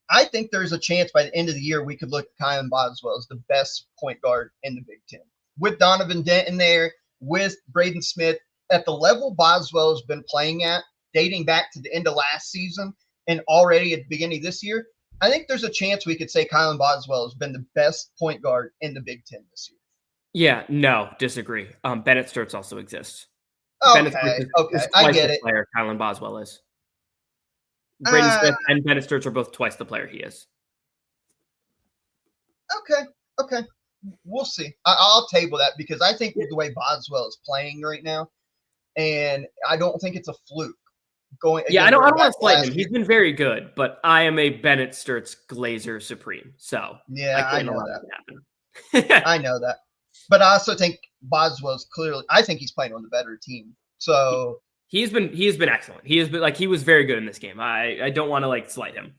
I think there's a chance by the end of the year we could look at Kylan Boswell as the best point guard in the Big Ten. With Donovan Dent in there, with Braden Smith, at the level Boswell has been playing at, dating back to the end of last season and already at the beginning of this year, I think there's a chance we could say Kylan Boswell has been the best point guard in the Big Ten this year. Yeah, no, disagree. Bennett Sturts also exists. Okay, I get it. Player Kylan Boswell is. Braden Smith and Bennett Sturts are both twice the player he is. Okay. We'll see. I'll table that because I think the way Boswell is playing right now, and I don't think it's a fluke. I don't want to slight him. He's been very good, but I am a Bennett Sturts Glazer Supreme. So yeah, I know that. I know that. But I also think Boswell's clearly, I think he's playing on the better team. So he has been excellent. He was very good in this game. I don't want to like slight him.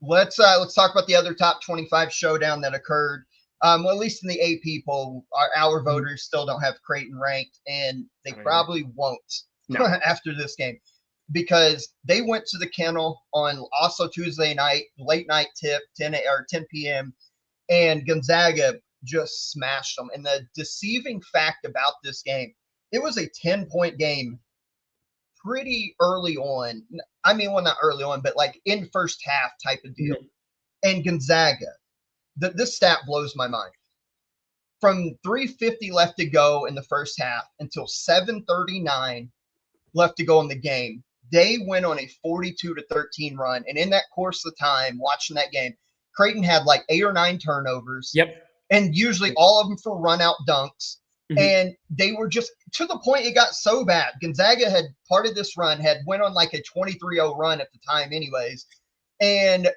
Let's talk about the other top 25 showdown that occurred. Well, at least in the AP poll, our voters still don't have Creighton ranked, and they probably won't after this game because they went to the Kennel on also Tuesday night, late night tip, 10 p.m., and Gonzaga just smashed them. And the deceiving fact about this game, it was a 10-point game pretty early on. I mean, well, not early on, but like in first half type of deal. And Gonzaga, this stat blows my mind. From 3:50 left to go in the first half until 7:39 left to go in the game, they went on a 42-13 run. And in that course of time, watching that game, Creighton had like 8 or 9 turnovers. Yep. And usually all of them for run-out dunks. And they were just to the point it got so bad. Gonzaga had part of this run, had went on like a 23-0 run at the time anyways. And,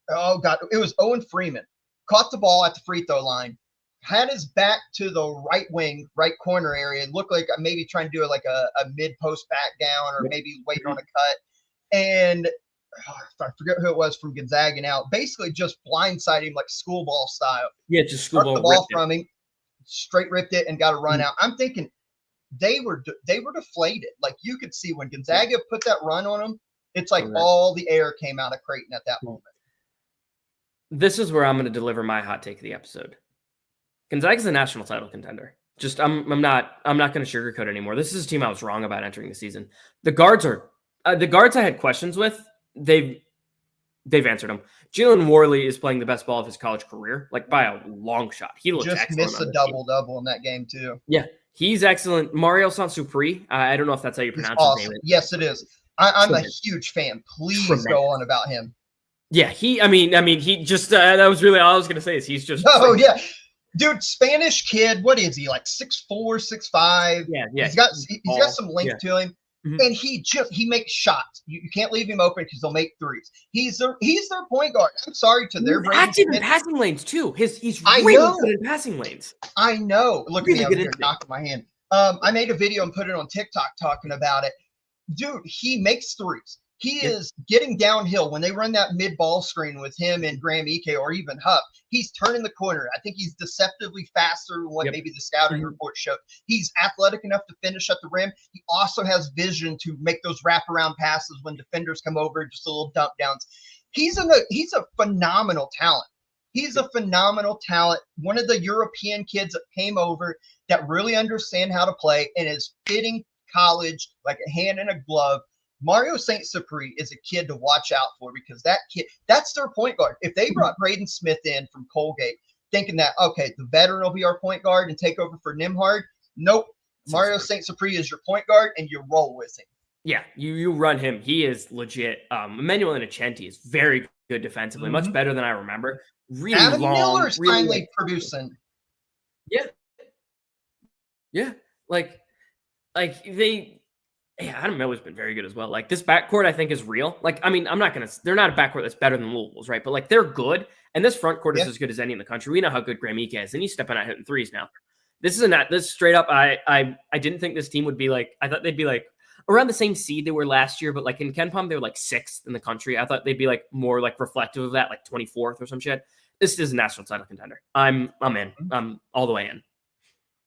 oh, God, it was Owen Freeman. Caught the ball at the free throw line, had his back to the right wing, right corner area. It looked like maybe trying to do like a mid-post back down or maybe waiting on a cut. And I forget who it was from Gonzaga now. Basically just blindsided him like schoolball style. Yeah, just schoolball. The ball from him, straight ripped it and got a run out. I'm thinking, they were deflated. Like you could see when Gonzaga put that run on them, it's like Correct. all the air came out of Creighton at that moment. This is where I'm going to deliver my hot take of the episode. Gonzaga's a national title contender. Just I'm not going to sugarcoat anymore. This is a team I was wrong about entering the season. The guards I had questions with. They've answered them. Jalen Warley is playing the best ball of his college career, like by a long shot. He looks just excellent. missed a double-double in that game too. Yeah, he's excellent. Mario Sansupri. I don't know if that's how you pronounce awesome. his name. Yes, it is. I'm a huge fan. Please go on about him. Yeah, he just that was really all I was gonna say is he's just. Oh yeah, dude, Spanish kid. What is he like? 6'4", 6'5"? Yeah. He's got some length to him. Mm-hmm. And he makes shots. You can't leave him open because they'll make threes. He's their point guard. I'm sorry to their active in passing lanes too. He's really good in passing lanes. I know. Look really at me over here knocking my hand. I made a video and put it on TikTok talking about it. Dude, he makes threes. He is getting downhill when they run that mid-ball screen with him and Graham Ike or even Hupp. He's turning the corner. I think he's deceptively faster than what maybe the scouting report showed. He's athletic enough to finish at the rim. He also has vision to make those wraparound passes when defenders come over, just a little dump downs. He's a phenomenal talent. He's a phenomenal talent. One of the European kids that came over that really understand how to play and is fitting college like a hand in a glove. Mario Saint-Cyprien is a kid to watch out for because that kid, that's their point guard. If they brought Braden Smith in from Colgate thinking that, okay, the veteran will be our point guard and take over for Nimhard, nope. Mario Saint-Cyprien is your point guard and you roll with him. Yeah, you run him. He is legit. Emmanuel Innocenti is very good defensively, much better than I remember. Really Adam long. Miller's really finally producing. Yeah. Like Adam Miller's been very good as well. Like this backcourt, I think is real. Like, I mean, they're not a backcourt that's better than Louisville's, right? But like they're good. And this front court is as good as any in the country. We know how good Graham Ike is, and he's stepping out hitting threes now. This straight up. I didn't think this team would be like, I thought they'd be like around the same seed they were last year, but like in KenPom, they were like 6th in the country. I thought they'd be like more like reflective of that, like 24th or some shit. This is a national title contender. I'm in. I'm all the way in.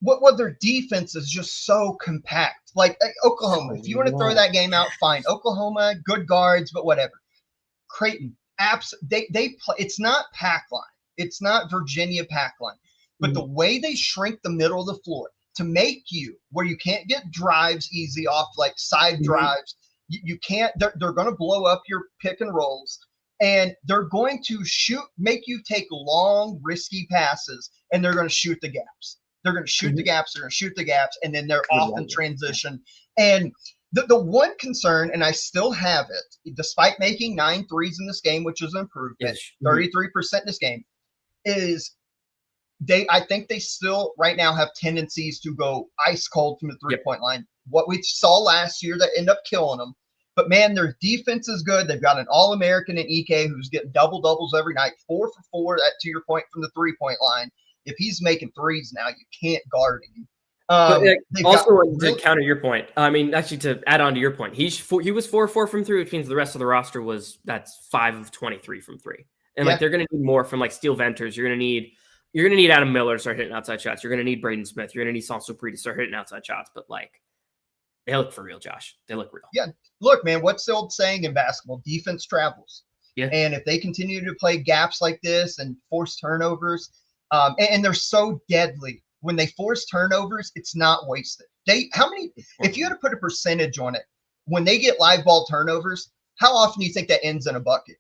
What their defense is just so compact. Like Oklahoma, if you want to throw that game out, fine. Oklahoma, good guards, but whatever. Creighton, they play. It's not pack line. It's not Virginia pack line. But the way they shrink the middle of the floor to make you where you can't get drives easy off like side drives. You can't. They're going to blow up your pick and rolls, and they're going to make you take long, risky passes, and they're going to shoot the gaps. They're going to shoot the gaps. They're going to shoot the gaps, and then they're off in transition. And the one concern, and I still have it, despite making 9 threes in this game, which is an improvement, 33% in this game, is I think they still right now have tendencies to go ice cold from the three-point line. What we saw last year that ended up killing them. But, man, their defense is good. They've got an All-American in Ike who's getting double-doubles every night, 4 for 4, that to your point, from the three-point line. If he's making threes now, you can't guard him. Also, to counter your point, I mean, actually, to add on to your point, he was 4-4 from 3, which means the rest of the roster that's 5 of 23 from 3. And like they're going to need more from like Steel Venters. You're going to need Adam Miller to start hitting outside shots. You're going to need Braden Smith. You're going to need Sansupri to start hitting outside shots. But like, they look for real, Josh. They look real. Yeah. Look, man, what's the old saying in basketball? Defense travels. Yeah. And if they continue to play gaps like this and force turnovers. And they're so deadly. When they force turnovers, it's not wasted. If you had to put a percentage on it, when they get live ball turnovers, how often do you think that ends in a bucket?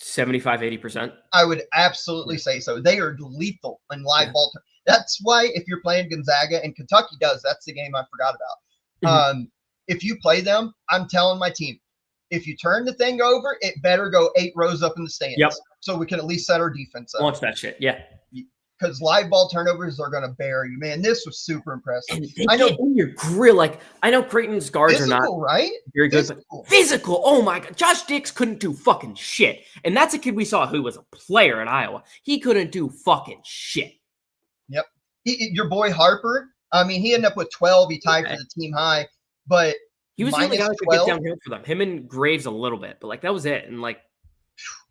75-80%. I would absolutely say so. They are lethal in live ball. That's why if you're playing Gonzaga, and Kentucky does, that's the game I forgot about. If you play them, I'm telling my team, if you turn the thing over, it better go 8 rows up in the stands. So we can at least set our defense up. Launch that shit. Yeah. Because live ball turnovers are going to bury you, man. This was super impressive. I know in your grill, like I know Creighton's guards are not right. Very good, but physical. Oh my God, Josh Dix couldn't do fucking shit, and that's a kid we saw who was a player in Iowa. He couldn't do fucking shit. Yep, your boy Harper. I mean, he ended up with 12. He tied for the team high, but he was the only guy who could get downhill for them. Him and Graves a little bit, but like that was it. And like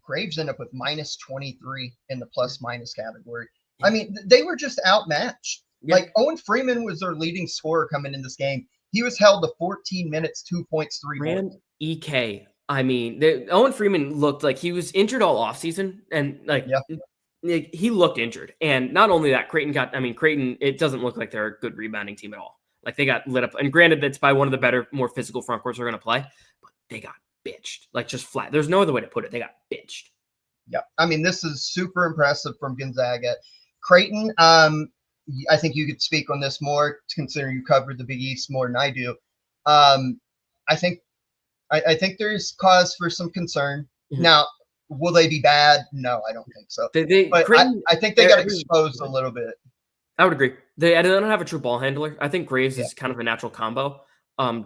Graves ended up with -23 in the plus minus category. I mean, they were just outmatched. Yeah. Like Owen Freeman was their leading scorer coming in this game. He was held to 14 minutes, 2 points, 3 boards. Rand EK. I mean, Owen Freeman looked like he was injured all offseason, and he looked injured. And not only that, Creighton, it doesn't look like they're a good rebounding team at all. Like they got lit up. And granted, that's by one of the better, more physical front courts we're going to play, but they got bitched. Like just flat. There's no other way to put it. They got bitched. Yeah. I mean, this is super impressive from Gonzaga. Creighton, I think you could speak on this more, considering you covered the Big East more than I do. I think there's cause for some concern. Mm-hmm. Now, will they be bad? No, I don't think so. But Creighton, I think they got exposed a little bit. I would agree. They don't have a true ball handler. I think Graves is kind of a natural combo.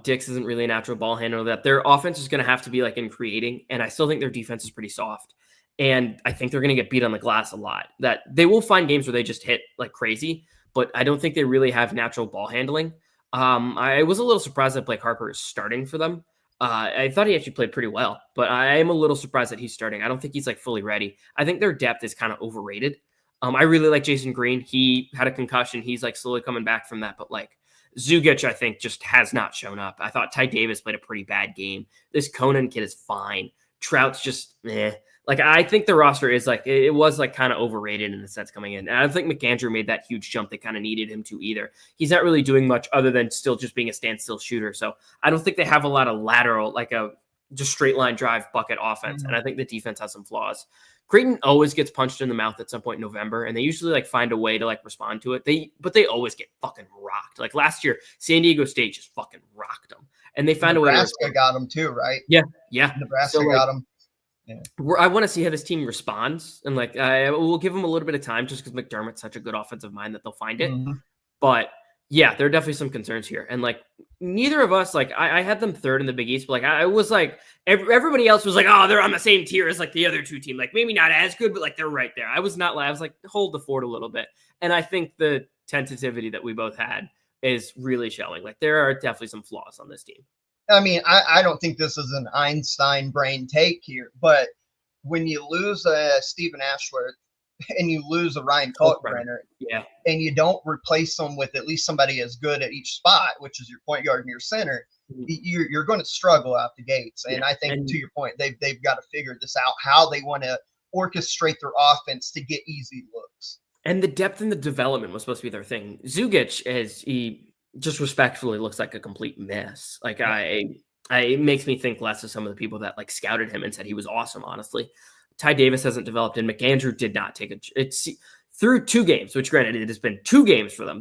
Dix isn't really a natural ball handler. That their offense is going to have to be like in creating, and I still think their defense is pretty soft. And I think they're going to get beat on the glass a lot. That they will find games where they just hit like crazy, but I don't think they really have natural ball handling. I was a little surprised that Blake Harper is starting for them. I thought he actually played pretty well, but I am a little surprised that he's starting. I don't think he's like fully ready. I think their depth is kind of overrated. I really like Jason Green. He had a concussion. He's like slowly coming back from that, but like Zugic, I think just has not shown up. I thought Ty Davis played a pretty bad game. This Conan kid is fine. Trout's just Like I think the roster is like it was like kind of overrated in the sense coming in. And I don't think McAndrew made that huge jump they kind of needed him to either. He's not really doing much other than still just being a standstill shooter. So I don't think they have a lot of lateral, like a just straight line drive bucket offense. And I think the defense has some flaws. Creighton always gets punched in the mouth at some point in November, and they usually like find a way to like respond to it. But they always get fucking rocked. Like last year, San Diego State just fucking rocked them, and they find a way. Nebraska got them too, right? Yeah. Nebraska got them. Yeah. I want to see how this team responds, and like we'll give them a little bit of time just because McDermott's such a good offensive mind that they'll find it. Mm-hmm. But yeah, there are definitely some concerns here, and like neither of us, like I had them third in the Big East, but like I was like everybody else was like, oh, they're on the same tier as like the other two teams, like maybe not as good, but like they're right there. I was like hold the fort a little bit, and I think the tentativity that we both had is really showing. Like there are definitely some flaws on this team. I mean, I don't think this is an Einstein brain take here, but when you lose Stephen Ashworth and you lose a Ryan Kalkbrenner, and you don't replace them with at least somebody as good at each spot, which is your point guard and your center, you're going to struggle out the gates. And I think to your point, they've got to figure this out, how they want to orchestrate their offense to get easy looks. And the depth and the development was supposed to be their thing. Zugic, as he just respectfully looks like a complete mess. Like it makes me think less of some of the people that like scouted him and said he was awesome. Honestly, Ty Davis hasn't developed, and McAndrew did not take it's through 2 games, which granted it has been 2 games for them.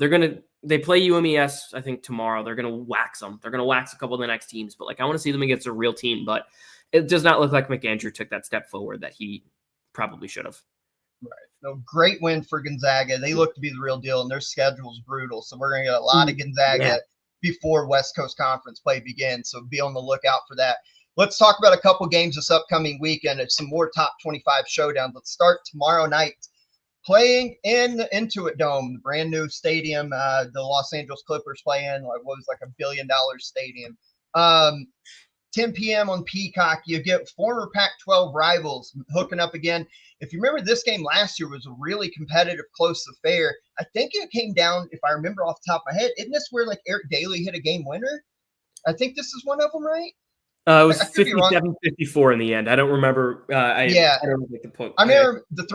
They play UMES, I think tomorrow. They're going to wax them. They're going to wax a couple of the next teams, but like I want to see them against a real team, but it does not look like McAndrew took that step forward that he probably should have. Right. No, great win for Gonzaga. They look to be the real deal, and their schedule's brutal. So we're going to get a lot of Gonzaga before West Coast Conference play begins. So be on the lookout for that. Let's talk about a couple games this upcoming weekend and some more top 25 showdowns. Let's start tomorrow night playing in the Intuit Dome, the brand new stadium. The Los Angeles Clippers play in what was like $1 billion stadium. 10 p.m. on Peacock, you get former Pac-12 rivals hooking up again. If you remember, this game last year was a really competitive, close affair. I think it came down, if I remember off the top of my head, isn't this where like Eric Daly hit a game winner? I think this is one of them, right? It was 57-54 in the end. I don't remember. I don't know the point. I remember the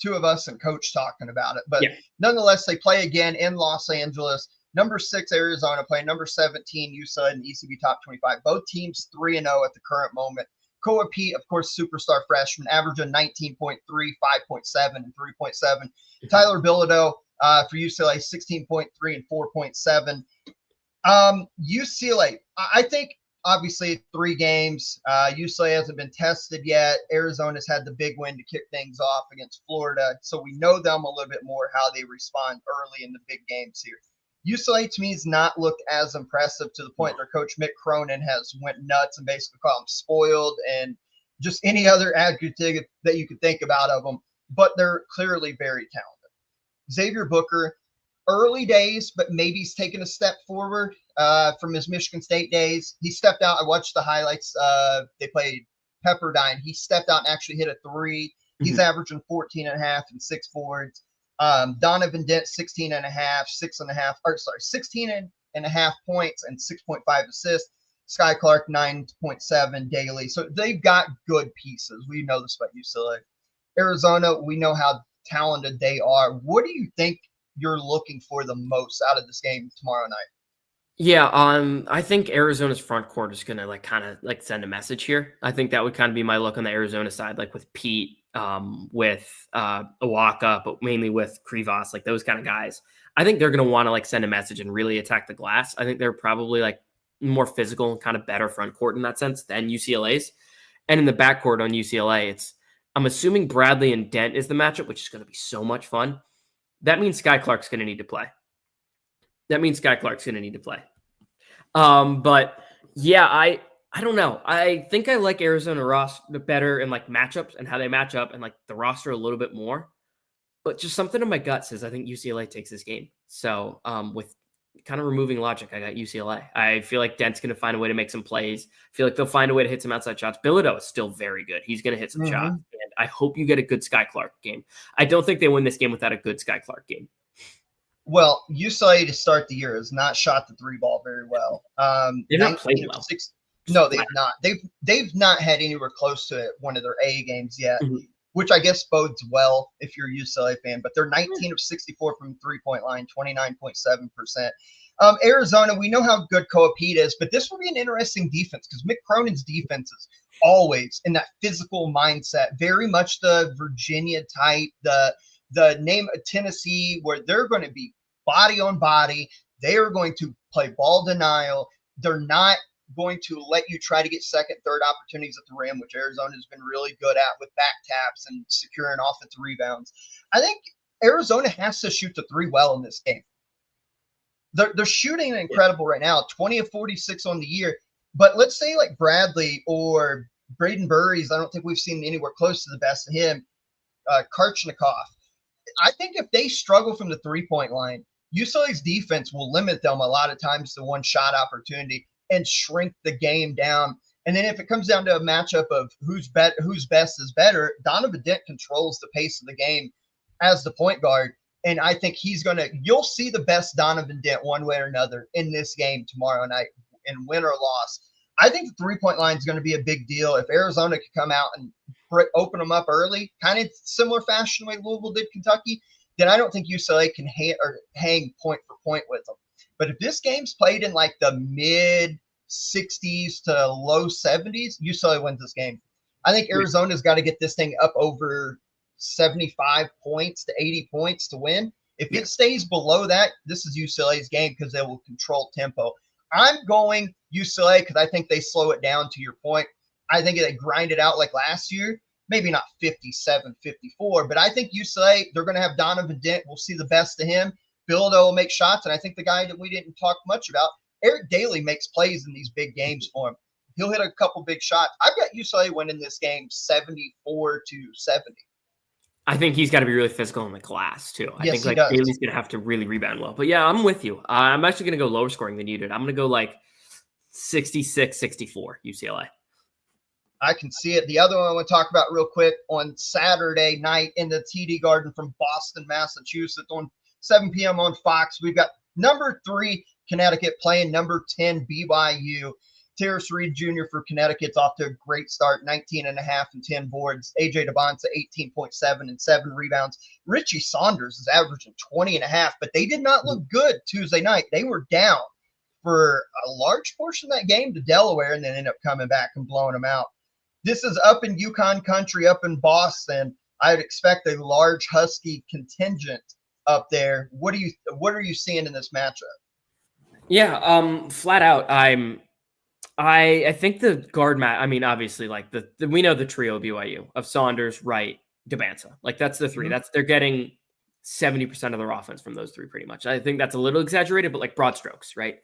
2 of us and Coach talking about it. But nonetheless, they play again in Los Angeles. Number 6, Arizona playing number 17, UCLA and ECB top 25. Both teams 3-0 at the current moment. Koa Pete, of course, superstar freshman, averaging 19.3, 5.7, and 3.7. Tyler Bilodeau for UCLA, 16.3 and 4.7. UCLA, I think, obviously 3 games. UCLA hasn't been tested yet. Arizona's had the big win to kick things off against Florida. So we know them a little bit more, how they respond early in the big games here. UCLA to me has not looked as impressive, to the point where Coach Mick Cronin has went nuts and basically called them spoiled and just any other adjective that you could think about of them. But they're clearly very talented. Xavier Booker, early days, but maybe he's taken a step forward from his Michigan State days. He stepped out. I watched the highlights. They played Pepperdine. He stepped out and actually hit a 3. He's averaging 14.5 and 6 boards. Donovan Dent, 16 and a half, 16 and a half points and 6.5 assists. Sky Clark, 9.7 daily. So they've got good pieces. We know this about UCLA. Arizona, we know how talented they are. What do you think you're looking for the most out of this game tomorrow night? Yeah, I think Arizona's front court is gonna kind of send a message here. I think that would kind of be my look on the Arizona side, like with Pete, with Awaka, but mainly with Krivas, like those kind of guys. I think they're gonna want to send a message and really attack the glass. I think they're probably more physical and kind of better front court in that sense than UCLA's. And in the backcourt on UCLA, I'm assuming Bradley and Dent is the matchup, which is going to be so much fun. That means Sky Clark's going to need to play. But yeah, I don't know. I think I like Arizona roster better in matchups and how they match up and the roster a little bit more. But just something in my gut says I think UCLA takes this game. So with kind of removing logic, I got UCLA. I feel like Dent's going to find a way to make some plays. I feel like they'll find a way to hit some outside shots. Bilodeau is still very good. He's going to hit some shots. And I hope you get a good Sky Clark game. I don't think they win this game without a good Sky Clark game. Well, UCLA to start the year has not shot the three ball very well. They've not played well. No, they've not. They've not had anywhere close to one of their A games yet, which I guess bodes well if you're a UCLA fan. But they're 19 of 64 from the three-point line, 29.7%. Arizona, we know how good Koa Pete is, but this will be an interesting defense because Mick Cronin's defense is always in that physical mindset, very much the Virginia type, the name of Tennessee, where they're going to be body on body. They are going to play ball denial. They're not going to let you try to get second, third opportunities at the rim, which Arizona has been really good at with back taps and securing offensive rebounds. I think Arizona has to shoot the three well in this game. They're shooting incredible right now, 20 of 46 on the year. But let's say Bradley or Braden Burries, I don't think we've seen anywhere close to the best of him, Karchnikov. I think if they struggle from the three-point line, UCLA's defense will limit them a lot of times to one shot opportunity and shrink the game down. And then if it comes down to a matchup of who's best is better, Donovan Dent controls the pace of the game as the point guard. And I think you'll see the best Donovan Dent one way or another in this game tomorrow night, in win or loss. I think the three-point line is going to be a big deal. If Arizona can come out and open them up early, kind of similar fashion the way Louisville did Kentucky, then I don't think UCLA can hang point for point with them. But if this game's played in the mid 60s to low 70s, UCLA wins this game. I think Arizona's got to get this thing up over 75 points to 80 points to win. If it stays below that, this is UCLA's game because they will control tempo. I'm going UCLA because I think they slow it down, to your point. I think they grind it out like last year, maybe not 57, 54, but I think UCLA, they're going to have Donovan Dent. We'll see the best of him. Bilodeau will make shots, and I think the guy that we didn't talk much about, Eric Daly, makes plays in these big games for him. He'll hit a couple big shots. I've got UCLA winning this game 74-70. I think he's got to be really physical in the glass, too. I think Daly's going to have to really rebound well. But, yeah, I'm with you. I'm actually going to go lower scoring than you did. I'm going to go 66-64 UCLA. I can see it. The other one I want to talk about real quick, on Saturday night in the TD Garden from Boston, Massachusetts, on 7 p.m. on Fox, we've got number 3 Connecticut playing number 10 BYU. Terrace Reed Jr. for Connecticut's off to a great start, 19.5 and 10 boards. AJ DeBonsa, 18.7 and 7 rebounds. Richie Saunders is averaging 20.5, but they did not look good Tuesday night. They were down for a large portion of that game to Delaware and then ended up coming back and blowing them out. This is up in Yukon country, up in Boston. I'd expect a large Husky contingent up there. What are you seeing in this matchup? Yeah, flat out, I think the guard match. I mean, obviously, we know the trio of BYU of Saunders, Wright, DeBansa. That's the three. They're getting 70% of their offense from those three, pretty much. I think that's a little exaggerated, but broad strokes, right?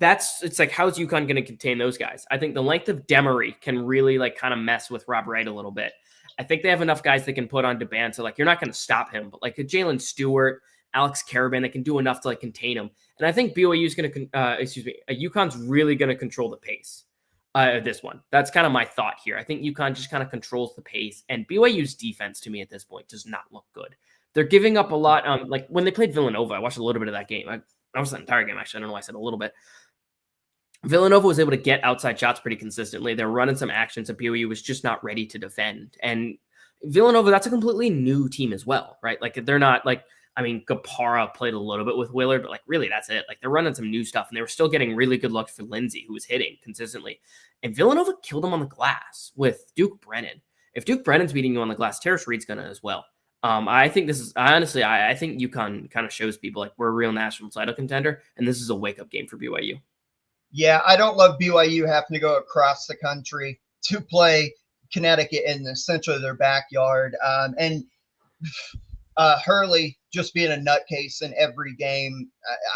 It's how's UConn going to contain those guys? I think the length of Demery can really kind of mess with Rob Wright a little bit. I think they have enough guys that can put on DeBansa. You're not going to stop him, but a Jalen Stewart, Alex Caravan, they can do enough to contain him. And I think BYU's going to, UConn's really going to control the pace of this one. That's kind of my thought here. I think UConn just kind of controls the pace, and BYU's defense to me at this point does not look good. They're giving up a lot. Like when they played Villanova, I watched a little bit of that game. I watched that entire game, actually. I don't know why I said a little bit. Villanova was able to get outside shots pretty consistently. They're running some actions that BYU was just not ready to defend. And Villanova, that's a completely new team as well, right? Like they're not like, I mean, Gapara played a little bit with Willard, but like really that's it. Like they're running some new stuff and they were still getting really good looks for Lindsay, who was hitting consistently. And Villanova killed him on the glass with Duke Brennan. If Duke Brennan's beating you on the glass, Terrace Reed's going to as well. I think this is honestly, I think UConn kind of shows people like we're a real national title contender, and this is a wake-up game for BYU. Yeah, I don't love BYU having to go across the country to play Connecticut in essentially their backyard. And Hurley just being a nutcase in every game.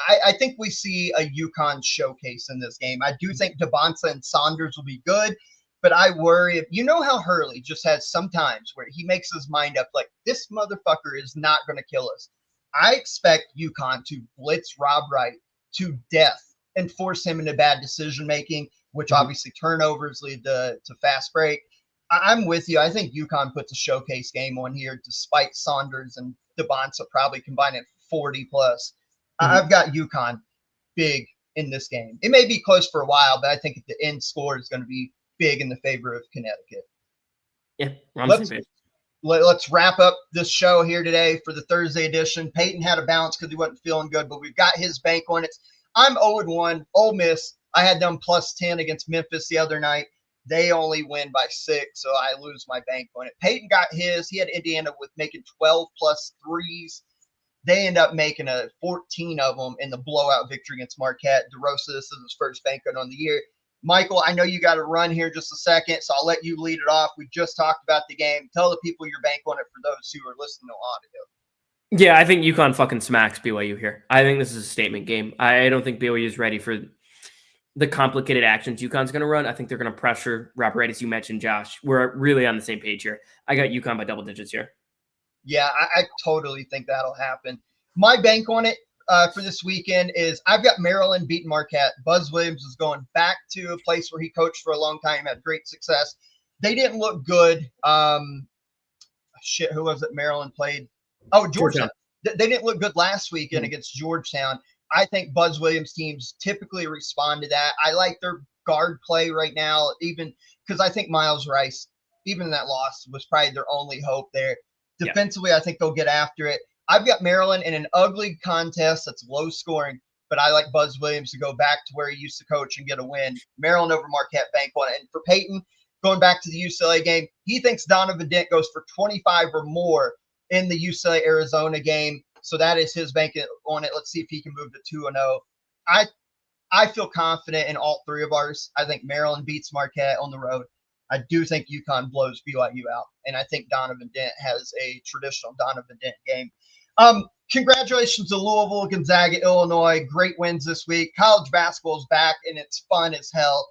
I think we see a UConn showcase in this game. I do think Devonta and Saunders will be good, but I worry if you know how Hurley just has some times where he makes his mind up like this motherfucker is not going to kill us. I expect UConn to blitz Rob Wright to death and force him into bad decision making, which obviously turnovers lead to fast break. I'm with you. I think UConn puts a showcase game on here, despite Saunders and Devonta probably combining 40 plus. I've got UConn big in this game. It may be close for a while, but I think the end score is going to be big in the favor of Connecticut. Yeah, let's wrap up this show here today for the Thursday edition. Peyton had a bounce because he wasn't feeling good, but we've got his bank on it. I'm 0-1. Ole Miss, I had them plus 10 against Memphis the other night. They only win by 6, so I lose my bank on it. Peyton got his. He had Indiana with making 12 plus threes. They end up making 14 of them in the blowout victory against Marquette. DeRosa, this is his first bank on the year. Michael, I know you got to run here just a second, so I'll let you lead it off. We just talked about the game. Tell the people your bank on it for those who are listening on audio. Yeah, I think UConn fucking smacks BYU here. I think this is a statement game. I don't think BYU is ready for the complicated actions UConn's going to run. I think they're going to pressure Rob Wright, as you mentioned, Josh. We're really on the same page here. I got UConn by double digits here. Yeah, I totally think that'll happen. My bank on it for this weekend is I've got Maryland beating Marquette. Buzz Williams is going back to a place where he coached for a long time, had great success. They didn't look good. Who was it Maryland played? Oh, Georgetown. They didn't look good last weekend against Georgetown. I think Buzz Williams teams typically respond to that. I like their guard play right now, even because I think Miles Rice, even in that loss, was probably their only hope there. Defensively, I think they'll get after it. I've got Maryland in an ugly contest that's low scoring, but I like Buzz Williams to go back to where he used to coach and get a win. Maryland over Marquette, bank on it. And for Peyton, going back to the UCLA game, he thinks Donovan Dent goes for 25 or more in the UCLA-Arizona game. So that is his bank on it. Let's see if he can move to 2-0. I feel confident in all three of ours. I think Maryland beats Marquette on the road. I do think UConn blows BYU out. And I think Donovan Dent has a traditional Donovan Dent game. Congratulations to Louisville, Gonzaga, Illinois. Great wins this week. College basketball is back, and it's fun as hell.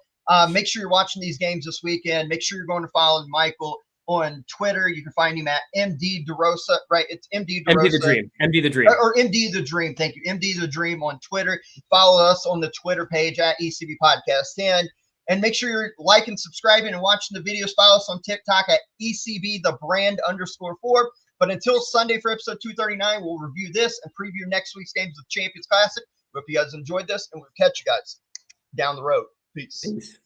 Make sure you're watching these games this weekend. Make sure you're going to follow Michael on Twitter. You can find him at MD DeRosa, right? It's MD DeRosa. MD the Dream. MD the Dream. Or MD the Dream. Thank you. MD the Dream on Twitter. Follow us on the Twitter page at ECB Podcast 10. And make sure you're liking, subscribing, and watching the videos. Follow us on TikTok at ECB the brand _4. But until Sunday for episode 239, we'll review this and preview next week's games of Champions Classic. Hope you guys enjoyed this, and we'll catch you guys down the road. Peace.